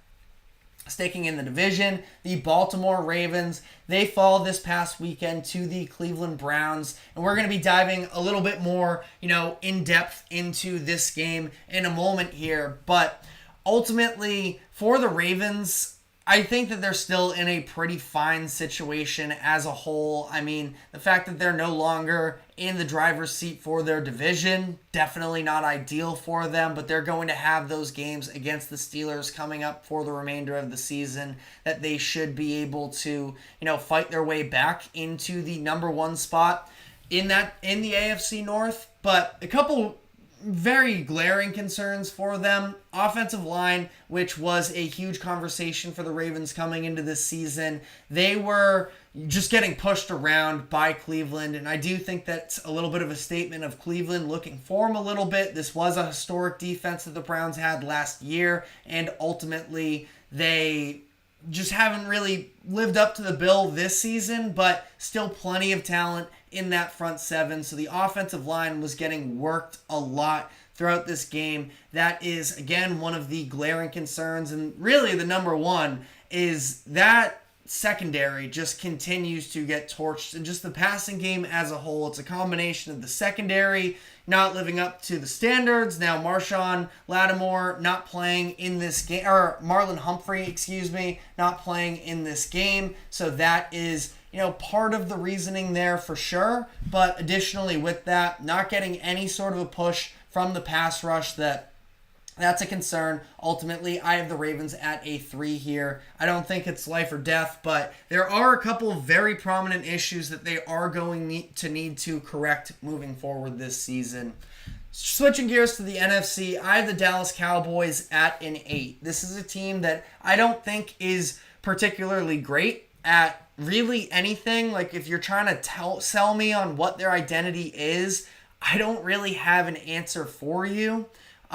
Sticking in the division, the Baltimore Ravens, they fall this past weekend to the Cleveland Browns. And we're going to be diving a little bit more, in depth into this game in a moment here. But ultimately, for the Ravens, I think that they're still in a pretty fine situation as a whole. I mean, the fact that they're no longer in the driver's seat for their division, definitely not ideal for them, but they're going to have those games against the Steelers coming up for the remainder of the season that they should be able to, fight their way back into the number one spot in the AFC North. But a couple very glaring concerns for them. Offensive line, which was a huge conversation for the Ravens coming into this season. They were just getting pushed around by Cleveland, and I do think that's a little bit of a statement of Cleveland looking for them a little bit. This was a historic defense that the Browns had last year, and ultimately they just haven't really lived up to the bill this season, but still plenty of talent in that front seven. So the offensive line was getting worked a lot throughout this game. That is, again, one of the glaring concerns. And really the number one is that secondary just continues to get torched. And just the passing game as a whole, it's a combination of the secondary not living up to the standards. Now Marshawn Lattimore not playing in this game, or Marlon Humphrey, not playing in this game. So that is, part of the reasoning there for sure. But additionally with that, not getting any sort of a push from the pass rush, that's a concern. Ultimately, I have the Ravens at a 3 here. I don't think it's life or death, but there are a couple of very prominent issues that they are going to need to correct moving forward this season. Switching gears to the NFC, I have the Dallas Cowboys at an 8. This is a team that I don't think is particularly great at really anything. Like, if you're trying to sell me on what their identity is, I don't really have an answer for you.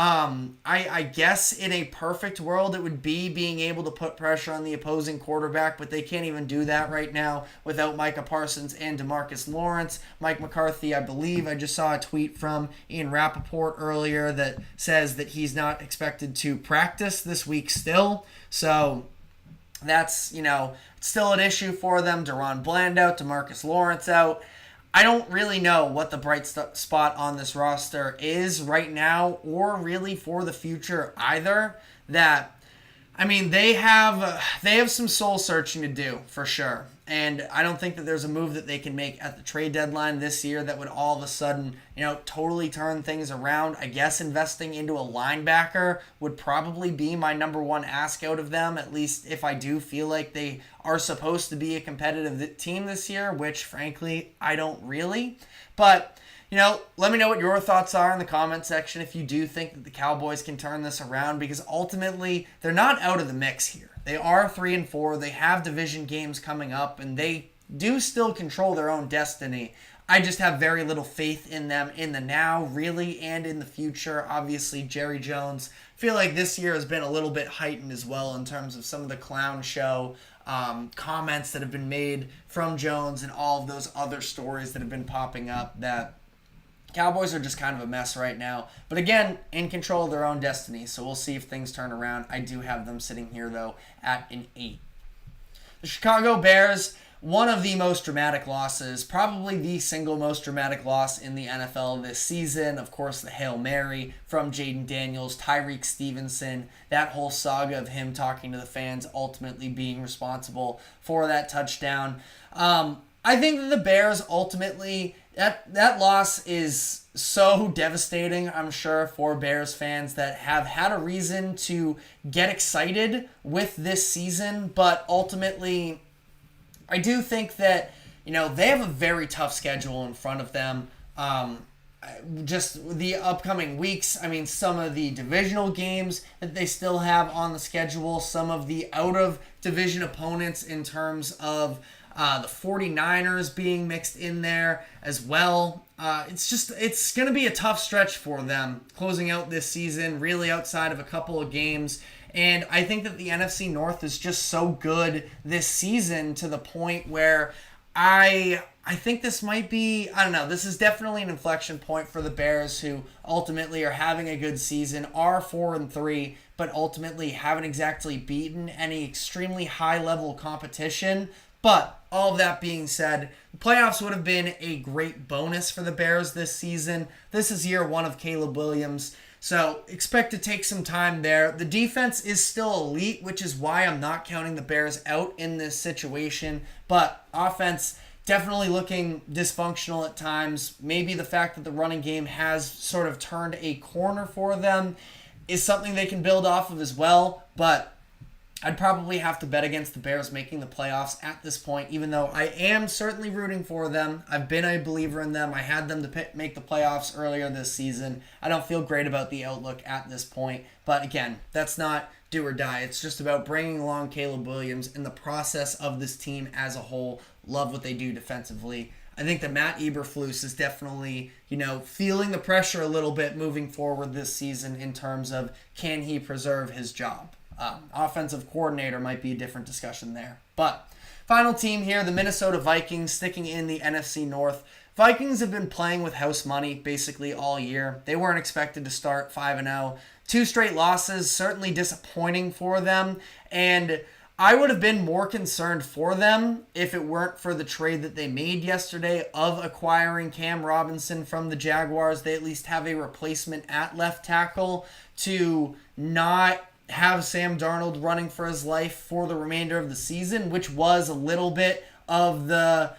I guess in a perfect world it would be being able to put pressure on the opposing quarterback, but they can't even do that right now without Micah Parsons and DeMarcus Lawrence. Mike McCarthy, I believe, I just saw a tweet from Ian Rappaport earlier that says that he's not expected to practice this week still. So that's, still an issue for them. Deron Bland out, DeMarcus Lawrence out. I don't really know what the bright spot on this roster is right now, or really for the future either. They have some soul searching to do for sure. And I don't think that there's a move that they can make at the trade deadline this year that would all of a sudden, totally turn things around. I guess investing into a linebacker would probably be my number one ask out of them, at least if I do feel like they are supposed to be a competitive team this year, which frankly, I don't really. But, let me know what your thoughts are in the comment section if you do think that the Cowboys can turn this around, because ultimately they're not out of the mix here. They are 3-4. They have division games coming up, and they do still control their own destiny. I just have very little faith in them in the now, really, and in the future. Obviously, Jerry Jones, I feel like this year has been a little bit heightened as well in terms of some of the clown show comments that have been made from Jones and all of those other stories that have been popping up that Cowboys are just kind of a mess right now. But again, in control of their own destiny. So we'll see if things turn around. I do have them sitting here, though, at an 8. The Chicago Bears, one of the most dramatic losses, probably the single most dramatic loss in the NFL this season. Of course, the Hail Mary from Jaden Daniels, Tyreek Stevenson, that whole saga of him talking to the fans, ultimately being responsible for that touchdown. I think that the Bears ultimately, that loss is so devastating, I'm sure, for Bears fans that have had a reason to get excited with this season. But ultimately, I do think that, they have a very tough schedule in front of them. Just the upcoming weeks, some of the divisional games that they still have on the schedule, some of the out-of-division opponents in terms of the 49ers being mixed in there as well. It's going to be a tough stretch for them closing out this season, really outside of a couple of games. And I think that the NFC North is just so good this season to the point where I think this might be, this is definitely an inflection point for the Bears, who ultimately are having a good season, are 4-3, but ultimately haven't exactly beaten any extremely high-level competition. But all of that being said, the playoffs would have been a great bonus for the Bears this season. This is year one of Caleb Williams. So expect to take some time there. The defense is still elite, which is why I'm not counting the Bears out in this situation. But offense definitely looking dysfunctional at times. Maybe the fact that the running game has sort of turned a corner for them is something they can build off of as well. But I'd probably have to bet against the Bears making the playoffs at this point, even though I am certainly rooting for them. I've been a believer in them. I had them to make the playoffs earlier this season. I don't feel great about the outlook at this point. But again, that's not do or die. It's just about bringing along Caleb Williams and the process of this team as a whole. Love what they do defensively. I think that Matt Eberflus is definitely, feeling the pressure a little bit moving forward this season in terms of can he preserve his job. Offensive coordinator might be a different discussion there. But final team here, the Minnesota Vikings, sticking in the NFC North. Vikings have been playing with house money basically all year. They weren't expected to start 5-0. 2 straight losses, certainly disappointing for them. And I would have been more concerned for them if it weren't for the trade that they made yesterday of acquiring Cam Robinson from the Jaguars. They at least have a replacement at left tackle to not have Sam Darnold running for his life for the remainder of the season, which was a little bit of the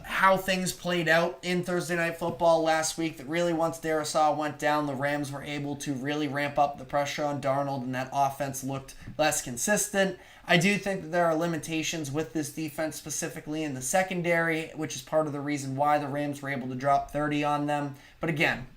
how things played out in Thursday Night Football last week, that really once Darisaw went down, the Rams were able to really ramp up the pressure on Darnold and that offense looked less consistent. I do think that there are limitations with this defense, specifically in the secondary, which is part of the reason why the Rams were able to drop 30 on them. But again,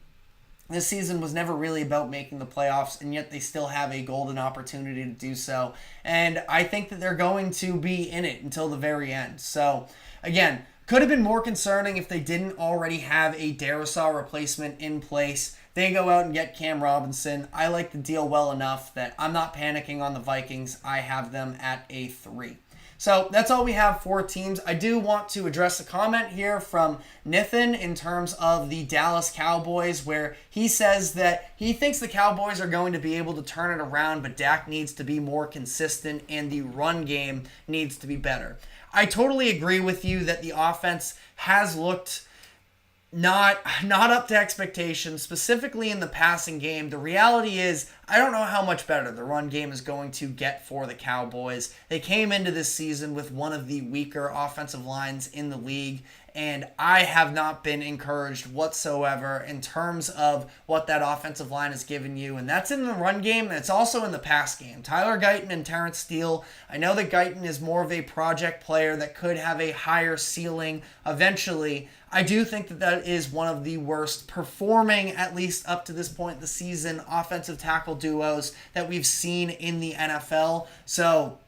this season was never really about making the playoffs, and yet they still have a golden opportunity to do so. And I think that they're going to be in it until the very end. So, again, could have been more concerning if they didn't already have a Darisaw replacement in place. They go out and get Cam Robinson. I like the deal well enough that I'm not panicking on the Vikings. I have them at a 3. So that's all we have for teams. I do want to address a comment here from Nathan in terms of the Dallas Cowboys, where he says that he thinks the Cowboys are going to be able to turn it around, but Dak needs to be more consistent and the run game needs to be better. I totally agree with you that the offense has looked not up to expectations, specifically in the passing game. The reality is, I don't know how much better the run game is going to get for the Cowboys. They came into this season with one of the weaker offensive lines in the league, and I have not been encouraged whatsoever in terms of what that offensive line has given you, and that's in the run game, and it's also in the pass game. Tyler Guyton and Terrence Steele, I know that Guyton is more of a project player that could have a higher ceiling eventually. I do think that that is one of the worst performing, at least up to this point in the season, offensive tackle duos that we've seen in the NFL. So,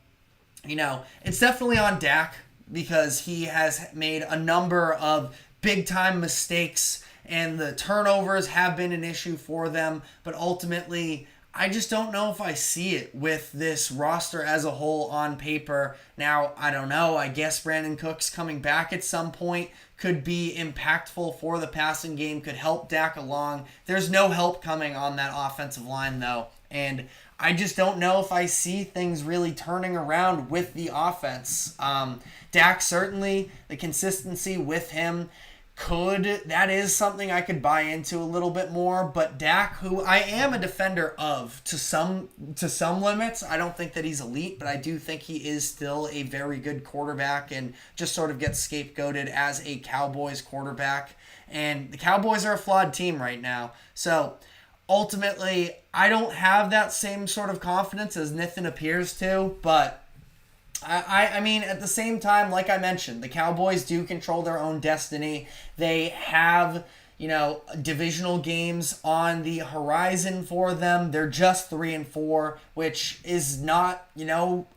it's definitely on Dak because he has made a number of big-time mistakes and the turnovers have been an issue for them. But ultimately, I just don't know if I see it with this roster as a whole on paper. Now, I don't know. I guess Brandon Cooks coming back at some point could be impactful for the passing game, could help Dak along. There's no help coming on that offensive line, though. And I just don't know if I see things really turning around with the offense. Dak, certainly, the consistency with him, that is something I could buy into a little bit more. But Dak, who I am a defender of to some limits, I don't think that he's elite, but I do think he is still a very good quarterback and just sort of gets scapegoated as a Cowboys quarterback. And the Cowboys are a flawed team right now. So ultimately, I don't have that same sort of confidence as Nathan appears to, but I mean, at the same time, like I mentioned, the Cowboys do control their own destiny. They have, divisional games on the horizon for them. They're just 3-4, which is not,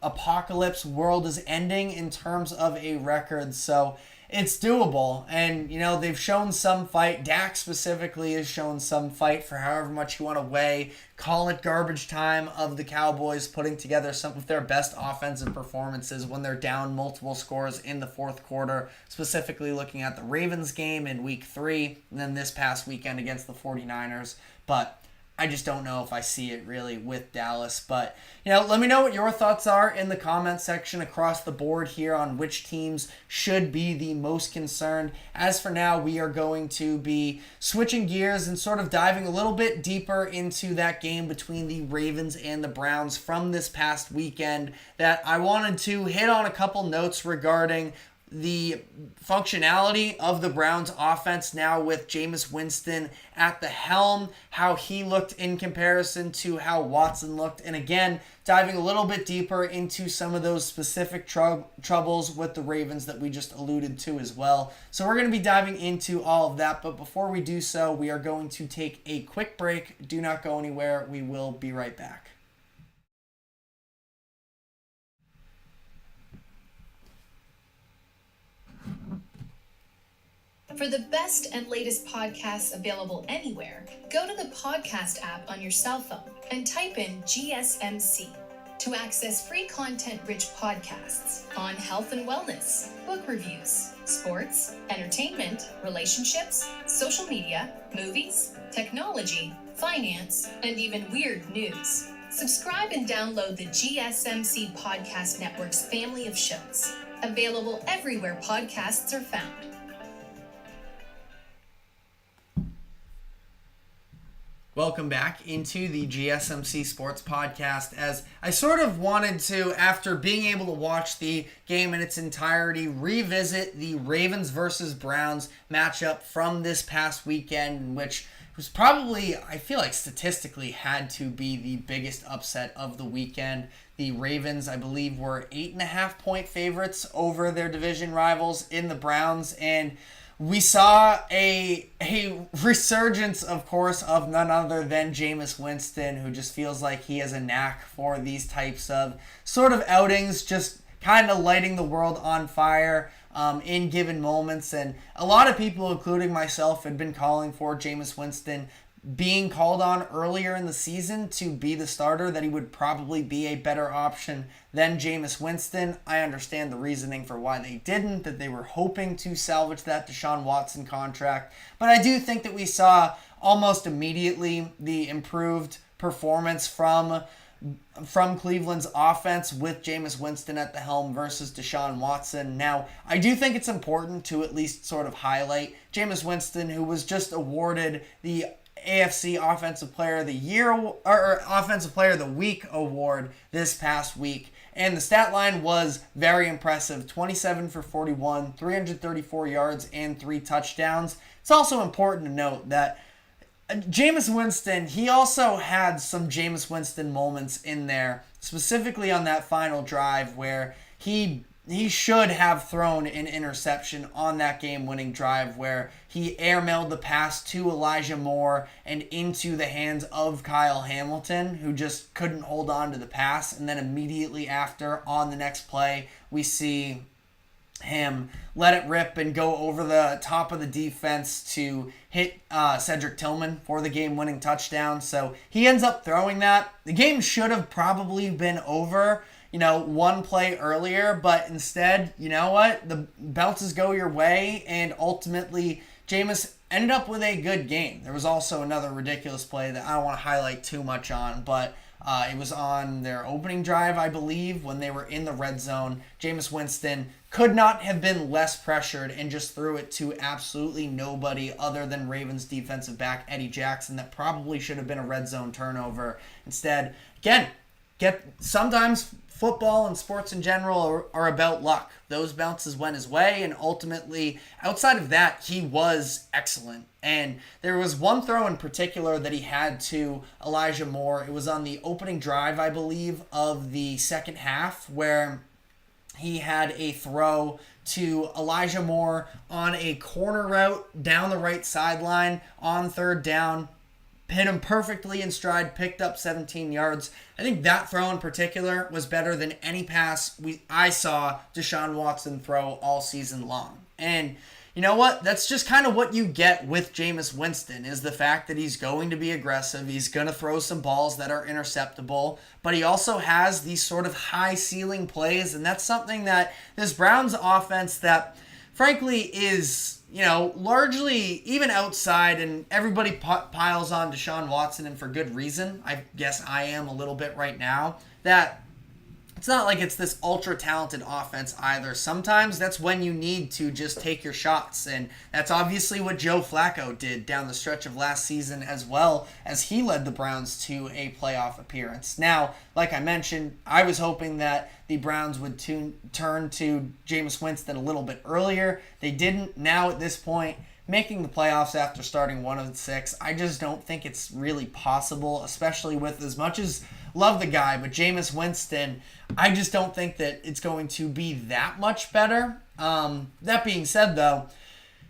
apocalypse, world is ending in terms of a record. So it's doable. And, they've shown some fight. Dak specifically has shown some fight for however much you want to weigh. Call it garbage time of the Cowboys putting together some of their best offensive performances when they're down multiple scores in the fourth quarter, specifically looking at the Ravens game in week 3 and then this past weekend against the 49ers. But I just don't know if I see it really with Dallas. But, let me know what your thoughts are in the comment section across the board here on which teams should be the most concerned. As for now, we are going to be switching gears and sort of diving a little bit deeper into that game between the Ravens and the Browns from this past weekend, that I wanted to hit on a couple notes regarding the functionality of the Browns offense now with Jameis Winston at the helm, how he looked in comparison to how Watson looked, and again, diving a little bit deeper into some of those specific troubles with the Ravens that we just alluded to as well. So we're going to be diving into all of that, but before we do so, we are going to take a quick break. Do not go anywhere. We will be right back. For the best and latest podcasts available anywhere, go to the podcast app on your cell phone and type in GSMC to access free content-rich podcasts on health and wellness, book reviews, sports, entertainment, relationships, social media, movies, technology, finance, and even weird news. Subscribe and download the GSMC Podcast Network's family of shows, available everywhere podcasts are found. Welcome back into the GSMC Sports Podcast, as I sort of wanted to, after being able to watch the game in its entirety, revisit the Ravens versus Browns matchup from this past weekend, which was probably, I feel like statistically, had to be the biggest upset of the weekend. The Ravens, I believe, were 8.5-point favorites over their division rivals in the Browns, and we saw a resurgence, of course, of none other than Jameis Winston, who just feels like he has a knack for these types of sort of outings, just kind of lighting the world on fire in given moments. And a lot of people, including myself, had been calling for Jameis Winston being called on earlier in the season to be the starter, that he would probably be a better option than Jameis Winston. I understand the reasoning for why they didn't, that they were hoping to salvage that Deshaun Watson contract. But I do think that we saw almost immediately the improved performance from Cleveland's offense with Jameis Winston at the helm versus Deshaun Watson. Now, I do think it's important to at least sort of highlight Jameis Winston, who was just awarded the AFC Offensive Player of the Year or Offensive Player of the Week award this past week. And the stat line was very impressive. 27 for 41, 334 yards, and 3 touchdowns. It's also important to note that Jameis Winston, he also had some Jameis Winston moments in there, specifically on that final drive where he should have thrown an interception on that game-winning drive, where he airmailed the pass to Elijah Moore and into the hands of Kyle Hamilton, who just couldn't hold on to the pass. And then immediately after, on the next play, we see him let it rip and go over the top of the defense to hit Cedric Tillman for the game-winning touchdown. So he ends up throwing that. The game should have probably been over, one play earlier, but instead, you know what? The bounces go your way, and ultimately, Jameis ended up with a good game. There was also another ridiculous play that I don't want to highlight too much on, but it was on their opening drive, I believe, when they were in the red zone. Jameis Winston could not have been less pressured and just threw it to absolutely nobody other than Ravens defensive back Eddie Jackson. That probably should have been a red zone turnover. Instead, again, sometimes football and sports in general are about luck. Those bounces went his way, and ultimately, outside of that, he was excellent. And there was one throw in particular that he had to Elijah Moore. It was on the opening drive, I believe, of the second half, where he had a throw to Elijah Moore on a corner route down the right sideline on third down. Hit him perfectly in stride, picked up 17 yards. I think that throw in particular was better than any pass I saw Deshaun Watson throw all season long. And you know what? That's just kind of what you get with Jameis Winston, is the fact that he's going to be aggressive. He's going to throw some balls that are interceptable, but he also has these sort of high ceiling plays, and that's something that this Browns offense that frankly is, largely even outside, and everybody piles on Deshaun Watson, and for good reason. I guess I am a little bit right now, that it's not like it's this ultra talented offense either. Sometimes that's when you need to just take your shots, and that's obviously what Joe Flacco did down the stretch of last season, as well as he led the Browns to a playoff appearance. Now, like I mentioned, I was hoping that the Browns would turn to Jameis Winston a little bit earlier. They didn't. Now at this point, making the playoffs after starting 1-6, I just don't think it's really possible, especially with, as much as love the guy, but Jameis Winston, I just don't think that it's going to be that much better. That being said, though,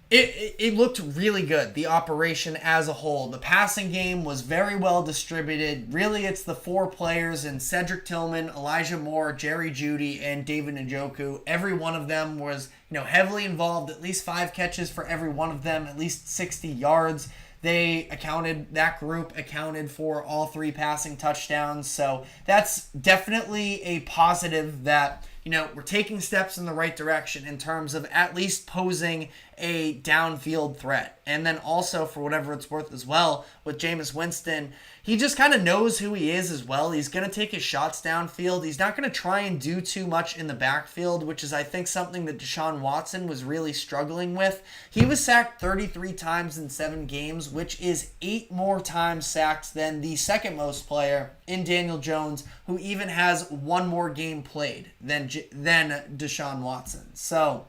it looked really good, the operation as a whole. The passing game was very well distributed. Really, it's the four players in Cedric Tillman, Elijah Moore, Jerry Jeudy, and David Njoku. Every one of them was, heavily involved, at least 5 catches for every one of them, at least 60 yards. That group accounted for all 3 passing touchdowns. So that's definitely a positive that, we're taking steps in the right direction in terms of at least posing a downfield threat. And then also, for whatever it's worth as well, with Jameis Winston, he just kind of knows who he is as well. He's going to take his shots downfield. He's not going to try and do too much in the backfield, which is, I think, something that Deshaun Watson was really struggling with. He was sacked 33 times in 7 games, which is 8 more times sacked than the second most player in Daniel Jones, who even has 1 more game played than Deshaun Watson. So,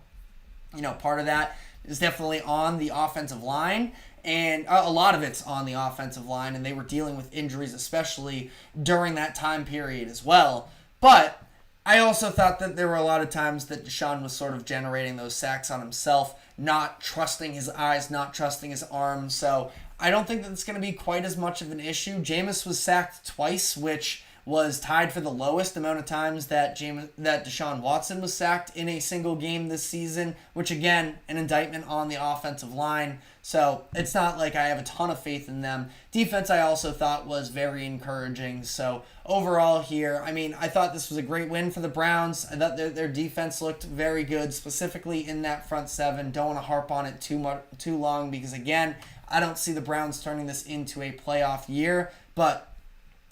part of that is definitely on the offensive line, and a lot of it's on the offensive line, and they were dealing with injuries, especially during that time period as well. But I also thought that there were a lot of times that Deshaun was sort of generating those sacks on himself, not trusting his eyes, not trusting his arms. So I don't think that it's going to be quite as much of an issue. Jameis was sacked twice, which was tied for the lowest amount of times that Deshaun Watson was sacked in a single game this season, which, again, an indictment on the offensive line. So it's not like I have a ton of faith in them. Defense, I also thought, was very encouraging. So overall here, I thought this was a great win for the Browns. I thought their defense looked very good, specifically in that front 7. Don't want to harp on it too long because, again, I don't see the Browns turning this into a playoff year, but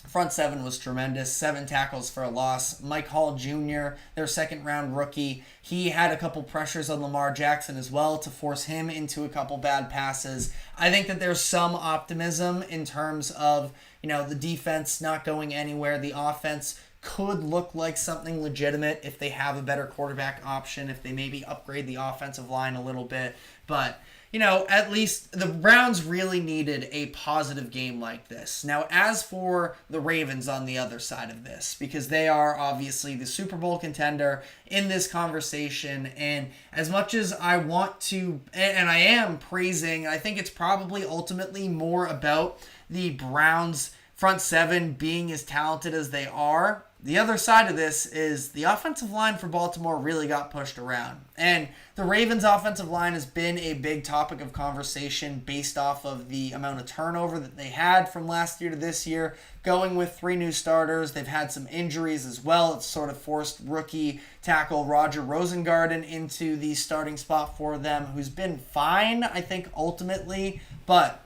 front 7 was tremendous. 7 tackles for a loss. Mike Hall Jr., their second-round rookie, he had a couple pressures on Lamar Jackson as well to force him into a couple bad passes. I think that there's some optimism in terms of, the defense not going anywhere. The offense could look like something legitimate if they have a better quarterback option, if they maybe upgrade the offensive line a little bit. But at least the Browns really needed a positive game like this. Now, as for the Ravens on the other side of this, because they are obviously the Super Bowl contender in this conversation, and as much as I want to, and I am praising, I think it's probably ultimately more about the Browns' front 7 being as talented as they are. The other side of this is the offensive line for Baltimore really got pushed around. And the Ravens' offensive line has been a big topic of conversation based off of the amount of turnover that they had from last year to this year. Going with 3 new starters, they've had some injuries as well. It's sort of forced rookie tackle Roger Rosengarten into the starting spot for them, who's been fine, I think, ultimately. But,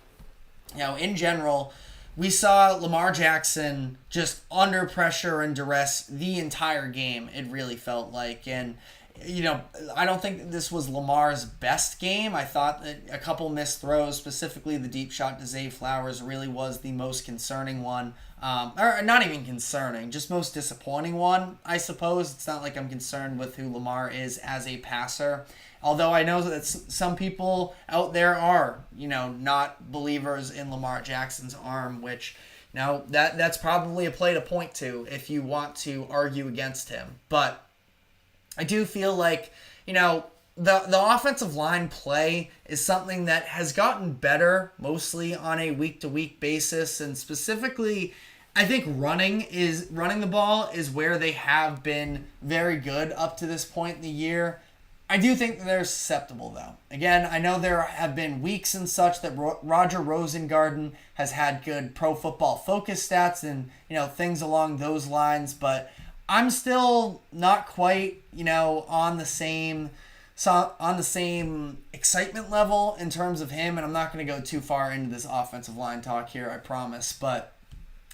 in general, we saw Lamar Jackson just under pressure and duress the entire game, it really felt like. And, I don't think this was Lamar's best game. I thought that a couple missed throws, specifically the deep shot to Zay Flowers, really was the most concerning one. Or not even concerning, just most disappointing one, I suppose. It's not like I'm concerned with who Lamar is as a passer. Although I know that some people out there are, not believers in Lamar Jackson's arm, which, that's probably a play to point to if you want to argue against him. But I do feel like, the offensive line play is something that has gotten better mostly on a week-to-week basis, and specifically, I think running the ball is where they have been very good up to this point in the year. I do think that they're susceptible, though. Again, I know there have been weeks and such that Roger Rosengarten has had good Pro Football Focus stats and, things along those lines, but I'm still not quite, on the same on the same excitement level in terms of him, and I'm not going to go too far into this offensive line talk here, I promise, but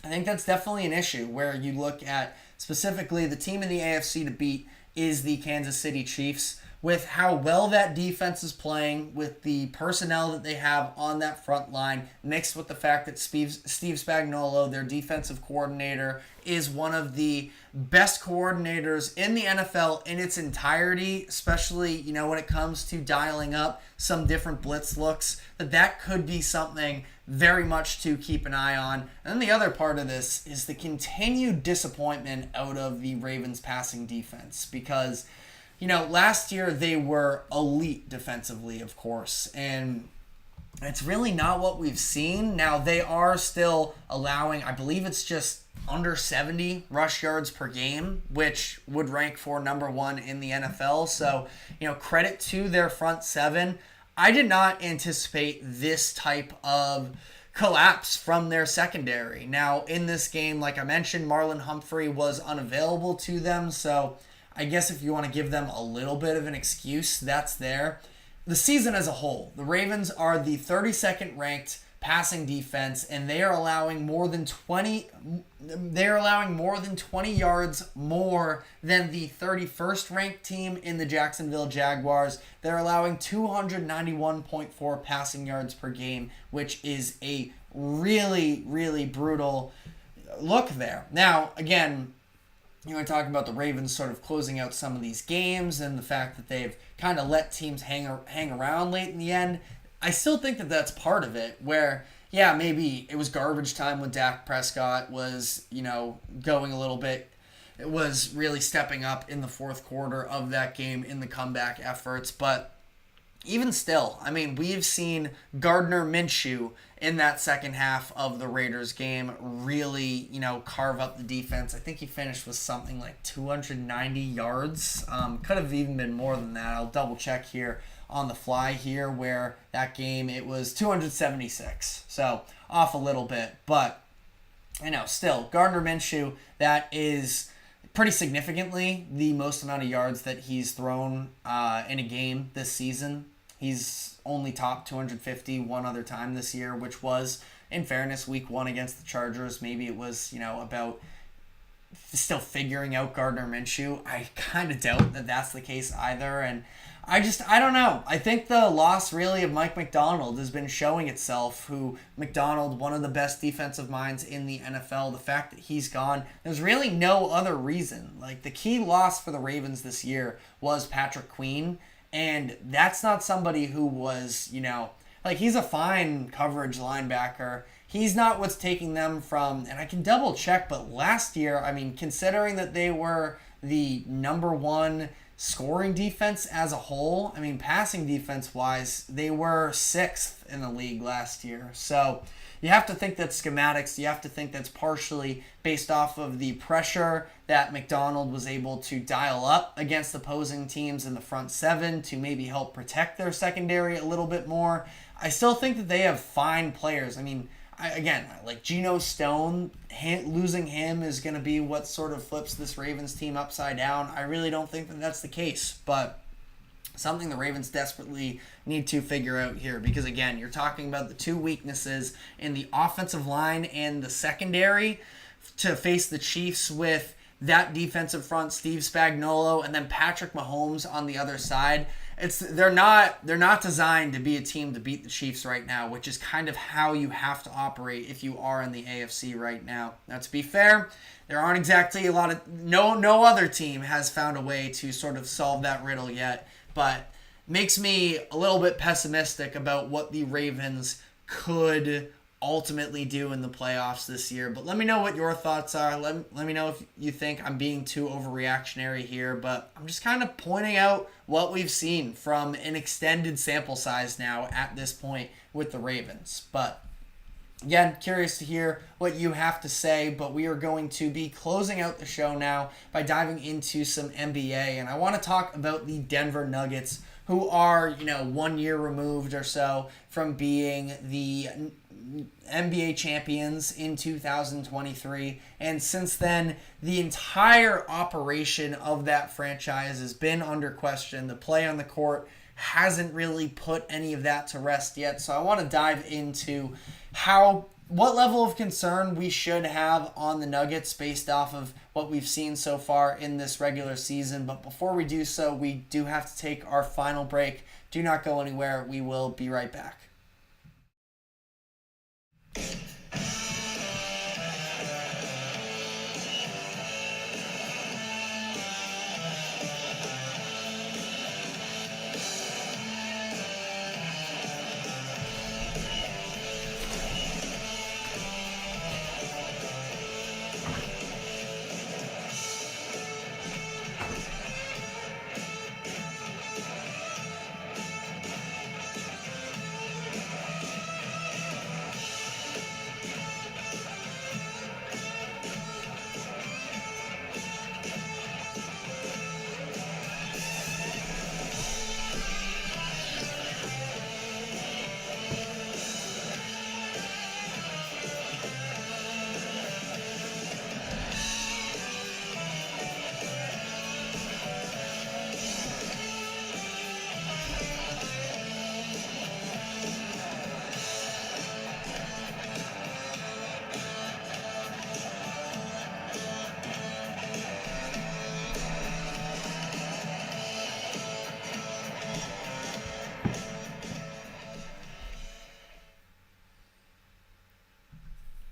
I think that's definitely an issue where you look at specifically the team in the AFC to beat is the Kansas City Chiefs. With how well that defense is playing, with the personnel that they have on that front line, mixed with the fact that Steve Spagnuolo, their defensive coordinator, is one of the best coordinators in the NFL in its entirety, especially, when it comes to dialing up some different blitz looks, that could be something very much to keep an eye on. And then the other part of this is the continued disappointment out of the Ravens passing defense, because last year they were elite defensively, of course, and it's really not what we've seen. Now, they are still allowing, I believe it's just under 70 rush yards per game, which would rank for number one in the NFL. So, credit to their front seven. I did not anticipate this type of collapse from their secondary. Now, in this game, like I mentioned, Marlon Humphrey was unavailable to them, so I guess if you want to give them a little bit of an excuse, that's there. The season as a whole, the Ravens are the 32nd ranked passing defense, and they are allowing more than 20 yards more than the 31st ranked team in the Jacksonville Jaguars. They're allowing 291.4 passing yards per game, which is a really, really brutal look there. Now, again, we're talking about the Ravens sort of closing out some of these games and the fact that they've kind of let teams hang around late in the end. I still think that that's part of it, where, yeah, maybe it was garbage time when Dak Prescott was, going a little bit. It was really stepping up in the fourth quarter of that game in the comeback efforts. But even still, we've seen Gardner Minshew in that second half of the Raiders game really, carve up the defense. I think he finished with something like 290 yards. Could have even been more than that. I'll double check here on the fly here, where that game it was 276. So off a little bit, but still Gardner Minshew, that is pretty significantly the most amount of yards that he's thrown in a game this season. He's only topped 250 one other time this year, which was, in fairness, week one against the Chargers. Maybe it was, about still figuring out Gardner Minshew. I kind of doubt that that's the case either. And I don't know. I think the loss really of Mike Macdonald has been showing itself, Macdonald, one of the best defensive minds in the NFL, the fact that he's gone, there's really no other reason. Like, the key loss for the Ravens this year was Patrick Queen, and that's not somebody who was, he's a fine coverage linebacker. He's not what's taking them from, and I can double check, but last year, considering that they were the number one scoring defense as a whole, passing defense-wise, they were 6th in the league last year. So you have to think that's schematics. You have to think that's partially based off of the pressure that Macdonald was able to dial up against opposing teams in the front seven to maybe help protect their secondary a little bit more. I still think that they have fine players. Like Geno Stone, losing him is going to be what sort of flips this Ravens team upside down. I really don't think that that's the case, but something the Ravens desperately need to figure out here, because, again, you're talking about the two weaknesses in the offensive line and the secondary to face the Chiefs with that defensive front, Steve Spagnuolo, and then Patrick Mahomes on the other side. They're not designed to be a team to beat the Chiefs right now, which is kind of how you have to operate if you are in the AFC right now. Now, to be fair, there aren't exactly no other team has found a way to sort of solve that riddle yet, but makes me a little bit pessimistic about what the Ravens could ultimately do in the playoffs this year. But let me know what your thoughts are. Let me know if you think I'm being too overreactionary here, but I'm just kind of pointing out what we've seen from an extended sample size now at this point with the Ravens. But again, curious to hear what you have to say, but we are going to be closing out the show now by diving into some NBA, and I want to talk about the Denver Nuggets, who are, 1 year removed or so from being the NBA champions in 2023. And since then, the entire operation of that franchise has been under question. The play on the court hasn't really put any of that to rest yet. So I want to dive into what level of concern we should have on the Nuggets based off of what we've seen so far in this regular season. But before we do so, we do have to take our final break. Do not go anywhere. We will be right back.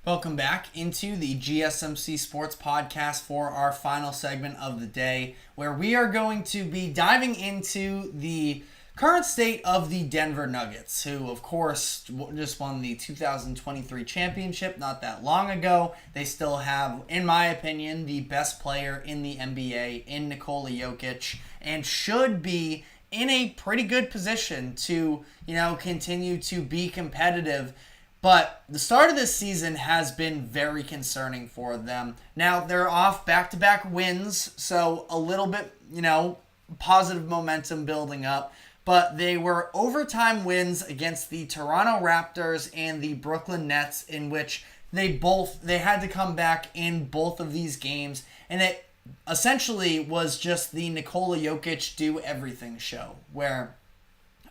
Welcome back into the GSMC Sports Podcast for our final segment of the day, where we are going to be diving into the current state of the Denver Nuggets, who, of course, just won the 2023 championship not that long ago. They still have, in my opinion, the best player in the NBA in Nikola Jokic, and should be in a pretty good position to, continue to be competitive. But the start of this season has been very concerning for them. Now, they're off back-to-back wins, so a little bit, positive momentum building up. But they were overtime wins against the Toronto Raptors and the Brooklyn Nets, in which they had to come back in both of these games. And it essentially was just the Nikola Jokic do-everything show, where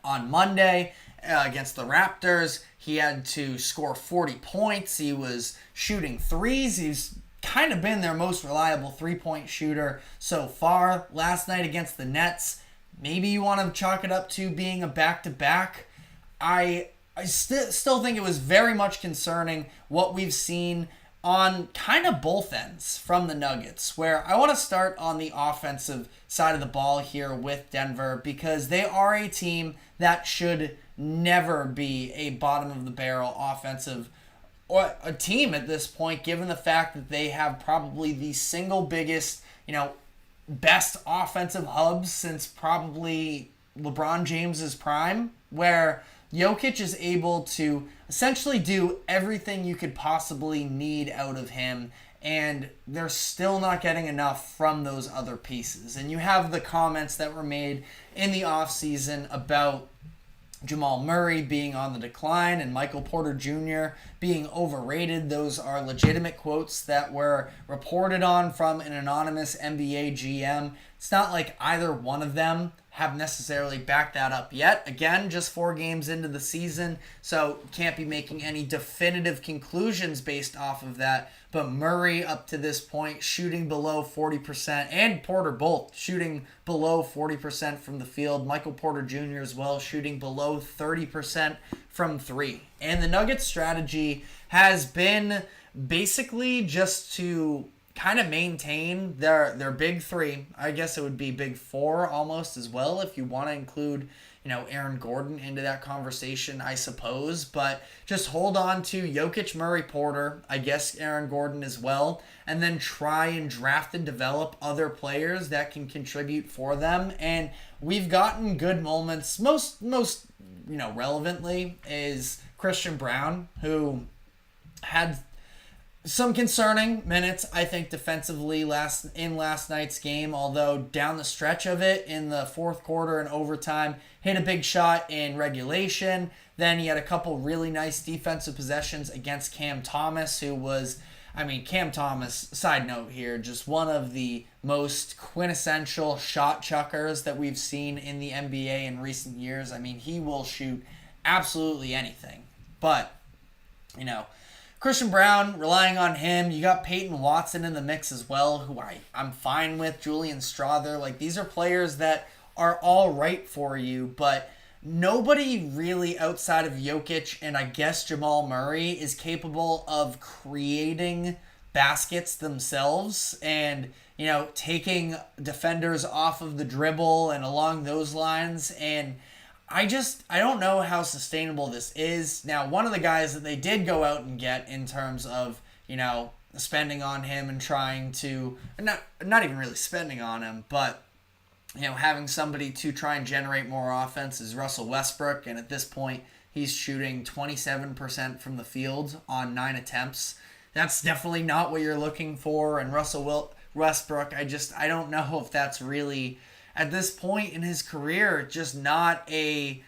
on Monday against the Raptors, he had to score 40 points. He was shooting threes. He's kind of been their most reliable three-point shooter so far. Last night against the Nets, maybe you want to chalk it up to being a back-to-back. I still think it was very much concerning what we've seen on kind of both ends from the Nuggets, where I want to start on the offensive side of the ball here with Denver, because they are a team that should never be a bottom-of-the-barrel offensive or a team at this point, given the fact that they have probably the single biggest, best offensive hubs since probably LeBron James's prime, where Jokic is able to essentially do everything you could possibly need out of him, and they're still not getting enough from those other pieces. And you have the comments that were made in the offseason about Jamal Murray being on the decline and Michael Porter Jr. being overrated. Those are legitimate quotes that were reported on from an anonymous NBA GM. It's not like either one of them have necessarily backed that up yet. Again, just 4 games into the season, so can't be making any definitive conclusions based off of that. But Murray, up to this point, shooting below 40%, and Porter both shooting below 40% from the field. Michael Porter Jr. as well, shooting below 30% from 3. And the Nuggets' strategy has been basically just to kind of maintain their big 3. I guess it would be big 4 almost as well, if you want to include, Aaron Gordon into that conversation, I suppose. But just hold on to Jokic, Murray, Porter, I guess Aaron Gordon as well, and then try and draft and develop other players that can contribute for them. And we've gotten good moments. Most relevantly is Christian Brown, who had Some concerning minutes, I think, defensively last night's game, although down the stretch of it in the fourth quarter and overtime, hit a big shot in regulation. Then he had a couple really nice defensive possessions against Cam Thomas, who was, Cam Thomas, side note here, just one of the most quintessential shot chuckers that we've seen in the NBA in recent years. He will shoot absolutely anything. But, Christian Brown, relying on him. You got Peyton Watson in the mix as well, who I'm fine with. Julian Strawther. These are players that are all right for you, but nobody really outside of Jokic and I guess Jamal Murray is capable of creating baskets themselves and, taking defenders off of the dribble and along those lines. And I don't know how sustainable this is. Now, one of the guys that they did go out and get in terms of, spending on him and trying to, not even really spending on him, but, having somebody to try and generate more offense is Russell Westbrook. And at this point, he's shooting 27% from the field on 9 attempts. That's definitely not what you're looking for. And Russell Westbrook, I don't know if that's really, at this point in his career, just not a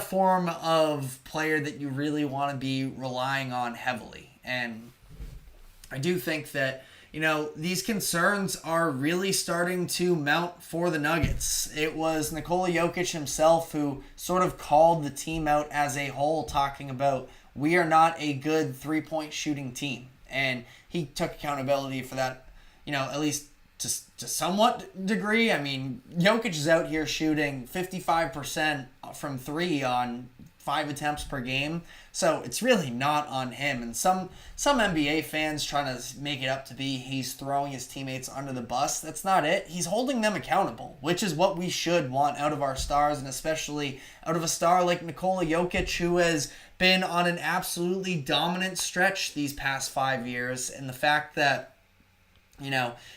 form of player that you really want to be relying on heavily. And I do think that, these concerns are really starting to mount for the Nuggets. It was Nikola Jokic himself who sort of called the team out as a whole, talking about, we are not a good three-point shooting team. And he took accountability for that, at least to somewhat degree. Jokic is out here shooting 55% from 3 on 5 attempts per game. So it's really not on him. And some NBA fans trying to make it up to be he's throwing his teammates under the bus. That's not it. He's holding them accountable, which is what we should want out of our stars, and especially out of a star like Nikola Jokic, who has been on an absolutely dominant stretch these past 5 years. And the fact that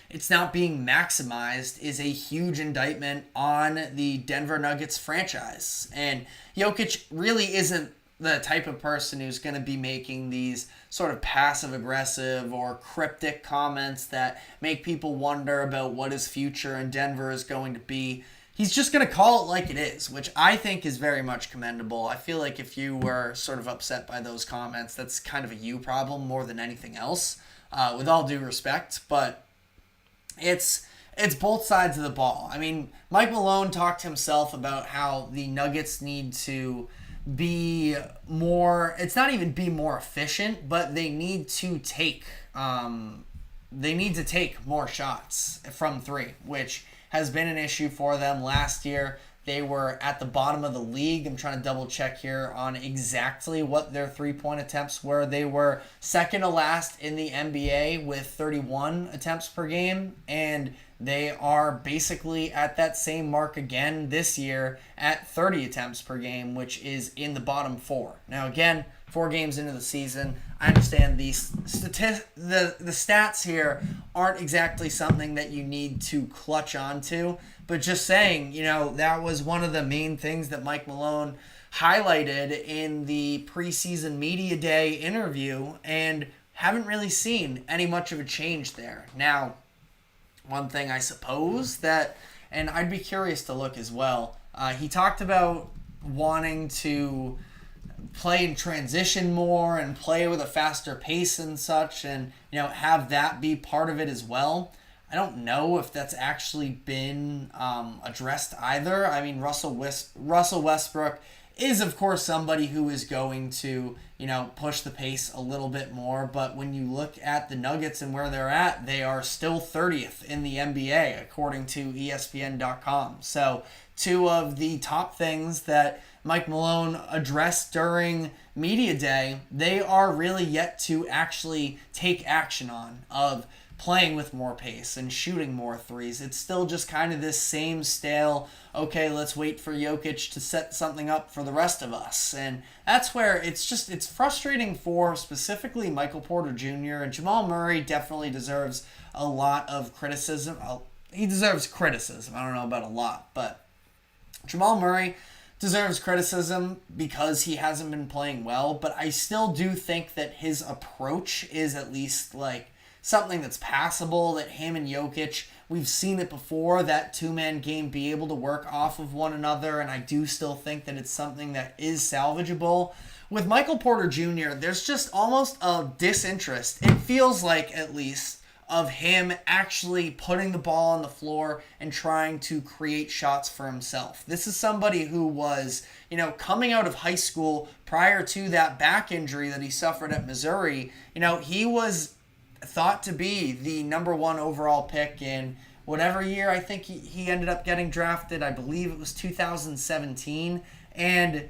it's not being maximized is a huge indictment on the Denver Nuggets franchise. And Jokic really isn't the type of person who's going to be making these sort of passive-aggressive or cryptic comments that make people wonder about what his future in Denver is going to be. He's just going to call it like it is, which I think is very much commendable. I feel like if you were sort of upset by those comments, that's kind of a you problem more than anything else. With all due respect, but it's both sides of the ball. Mike Malone talked himself about how the Nuggets need to be more, it's not even be more efficient, but they need to take more shots from 3, which has been an issue for them. Last year, they were at the bottom of the league. I'm trying to double check here on exactly what their 3-point attempts were. They were second to last in the NBA with 31 attempts per game, and they are basically at that same mark again this year at 30 attempts per game, which is in the bottom 4. Now, again, 4 games into the season, I understand the stats here aren't exactly something that you need to clutch onto, but just saying, that was one of the main things that Mike Malone highlighted in the preseason media day interview, and haven't really seen any much of a change there. Now, one thing I suppose that, and I'd be curious to look as well, he talked about wanting to play in transition more and play with a faster pace and such, and have that be part of it as well. I don't know if that's actually been addressed either. Russell Westbrook is, of course, somebody who is going to, push the pace a little bit more. But when you look at the Nuggets and where they're at, they are still 30th in the NBA, according to ESPN.com. So 2 of the top things that Mike Malone addressed during media day, they are really yet to actually take action on, of playing with more pace and shooting more threes. It's still just kind of this same stale, okay, let's wait for Jokic to set something up for the rest of us. And that's where it's frustrating for specifically Michael Porter Jr. and Jamal Murray definitely deserves a lot of criticism. He deserves criticism. I don't know about a lot, but Jamal Murray, deserves criticism because he hasn't been playing well, but I still do think that his approach is at least like something that's passable, that him and Jokic, we've seen it before, that two-man game be able to work off of one another, and I do still think that it's something that is salvageable. With Michael Porter Jr., there's just almost a disinterest, it feels like at least, of him actually putting the ball on the floor and trying to create shots for himself. This is somebody who was, coming out of high school prior to that back injury that he suffered at Missouri. He was thought to be the number 1 overall pick in whatever year I think he ended up getting drafted. I believe it was 2017. And,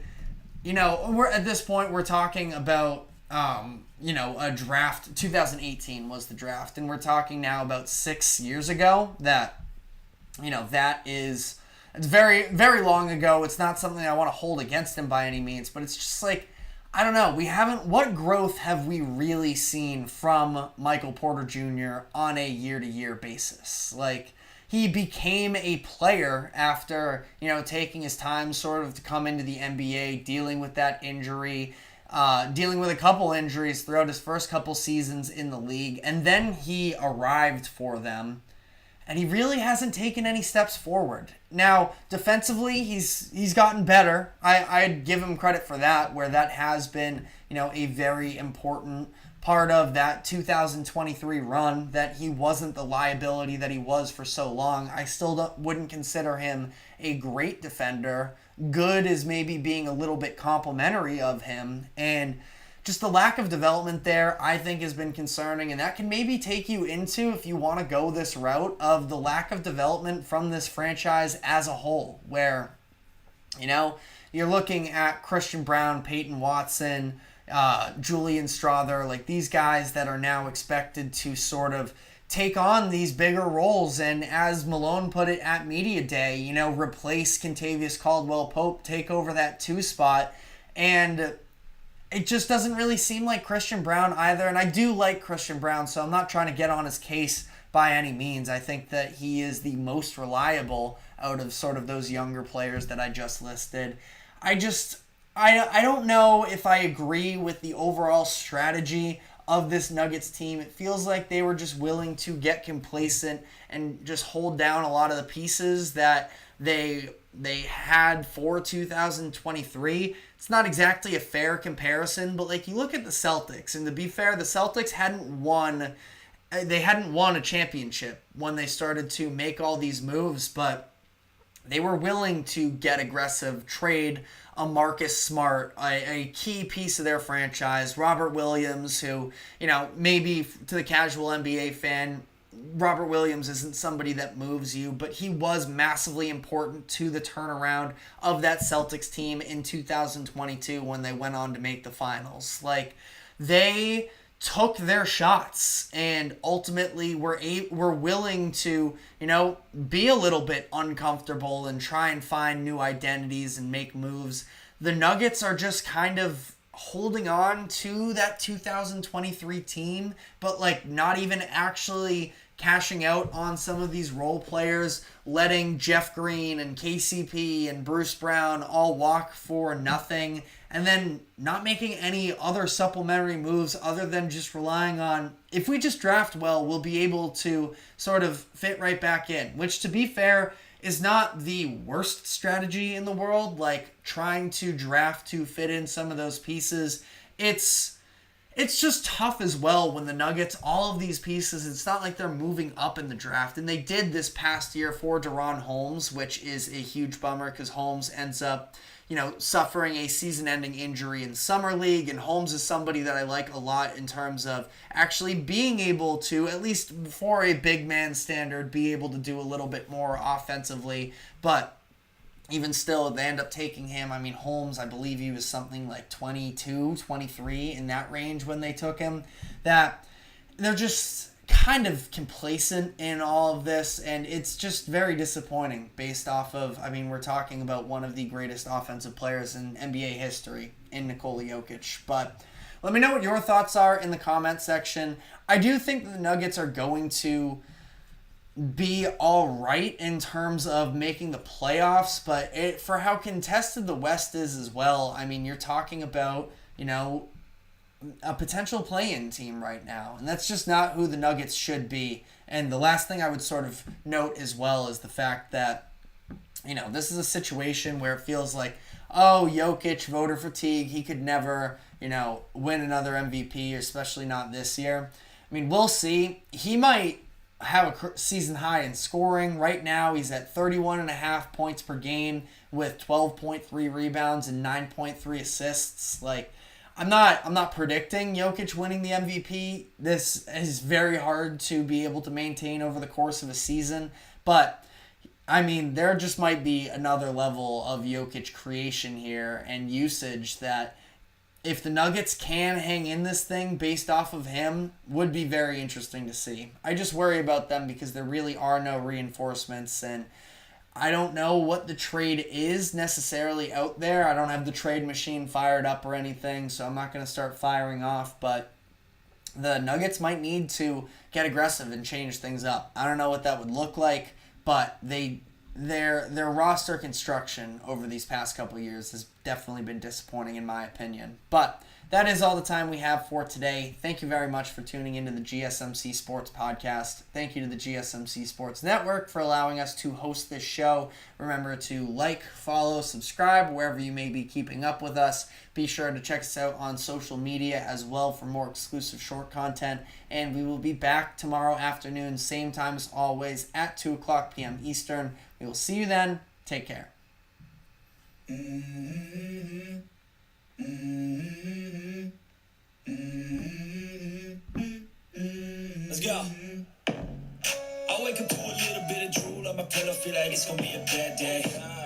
we're at this point, we're talking about, a draft. 2018 was the draft. And we're talking now about 6 years ago that, it's very, very long ago. It's not something I want to hold against him by any means, but it's just like, I don't know. What growth have we really seen from Michael Porter Jr. on a year-to-year basis? Like, he became a player after, taking his time sort of to come into the NBA, dealing with that injury, dealing with a couple injuries throughout his first couple seasons in the league. And then he arrived for them, and he really hasn't taken any steps forward. Now, defensively, he's gotten better. I'd give him credit for that, where that has been, a very important part of that 2023 run, that he wasn't the liability that he was for so long. I still wouldn't consider him a great defender. Good is maybe being a little bit complimentary of him, and just the lack of development there, I think, has been concerning, and that can maybe take you into, if you want to go this route, of the lack of development from this franchise as a whole, where, you're looking at Christian Brown, Peyton Watson, Julian Strother, like these guys that are now expected to sort of take on these bigger roles, and as Malone put it at Media Day, replace Kentavious Caldwell-Pope, take over that 2 spot, and it just doesn't really seem like Christian Brown either. And I do like Christian Brown, so I'm not trying to get on his case by any means. I think that he is the most reliable out of sort of those younger players that I just listed. I don't know if I agree with the overall strategy of this Nuggets team. It feels like they were just willing to get complacent and just hold down a lot of the pieces that they had for 2023. It's not exactly a fair comparison, but like you look at the Celtics, and to be fair, the Celtics hadn't won a championship when they started to make all these moves, but they were willing to get aggressive, trade a Marcus Smart, a key piece of their franchise, Robert Williams, who, maybe to the casual NBA fan, Robert Williams isn't somebody that moves you, but he was massively important to the turnaround of that Celtics team in 2022 when they went on to make the finals. Like, they took their shots and ultimately were willing to, be a little bit uncomfortable and try and find new identities and make moves. The Nuggets are just kind of holding on to that 2023 team, but like not even actually cashing out on some of these role players, letting Jeff Green and KCP and Bruce Brown all walk for nothing, and then not making any other supplementary moves other than just relying on, if we just draft well, we'll be able to sort of fit right back in, which, to be fair, is not the worst strategy in the world. Like, trying to draft to fit in some of those pieces, it's just tough as well when the Nuggets, all of these pieces, it's not like they're moving up in the draft. And they did this past year for De'Ron Holmes, which is a huge bummer because Holmes ends up, suffering a season-ending injury in Summer League. And Holmes is somebody that I like a lot in terms of actually being able to, at least for a big man standard, be able to do a little bit more offensively. But even still, they end up taking him. I mean, Holmes, I believe he was something like 22, 23 in that range when they took him. That they're just kind of complacent in all of this, and it's just very disappointing based off of, we're talking about one of the greatest offensive players in NBA history in Nikola Jokic. But let me know what your thoughts are in the comment section. I do think that the Nuggets are going to be all right in terms of making the playoffs, but for how contested the West is as well, I mean, you're talking about, a potential play-in team right now, and that's just not who the Nuggets should be. And the last thing I would sort of note as well is the fact that, this is a situation where it feels like, oh, Jokic, voter fatigue, he could never, win another MVP, especially not this year. I mean, we'll see. He might have a season high in scoring. Right now, he's at 31.5 points per game with 12.3 rebounds and 9.3 assists. Like, I'm not predicting Jokic winning the MVP. This is very hard to be able to maintain over the course of a season. But, I mean, there just might be another level of Jokic creation here and usage that, if the Nuggets can hang in this thing based off of him, would be very interesting to see. I just worry about them because there really are no reinforcements, and I don't know what the trade is necessarily out there. I don't have the trade machine fired up or anything, so I'm not going to start firing off, but the Nuggets might need to get aggressive and change things up. I don't know what that would look like, but their roster construction over these past couple of years has definitely been disappointing in my opinion. But that is all the time we have for today. Thank you very much for tuning into the GSMC Sports Podcast. Thank you to the GSMC Sports Network for allowing us to host this show. Remember to like, follow, subscribe wherever you may be keeping up with us. Be sure to check us out on social media as well for more exclusive short content. And we will be back tomorrow afternoon, same time as always, at 2 o'clock p.m. Eastern. We will see you then. Take care. Let's go. I wake up to a little bit of drool on my pillow, feel like it's gonna be a bad day.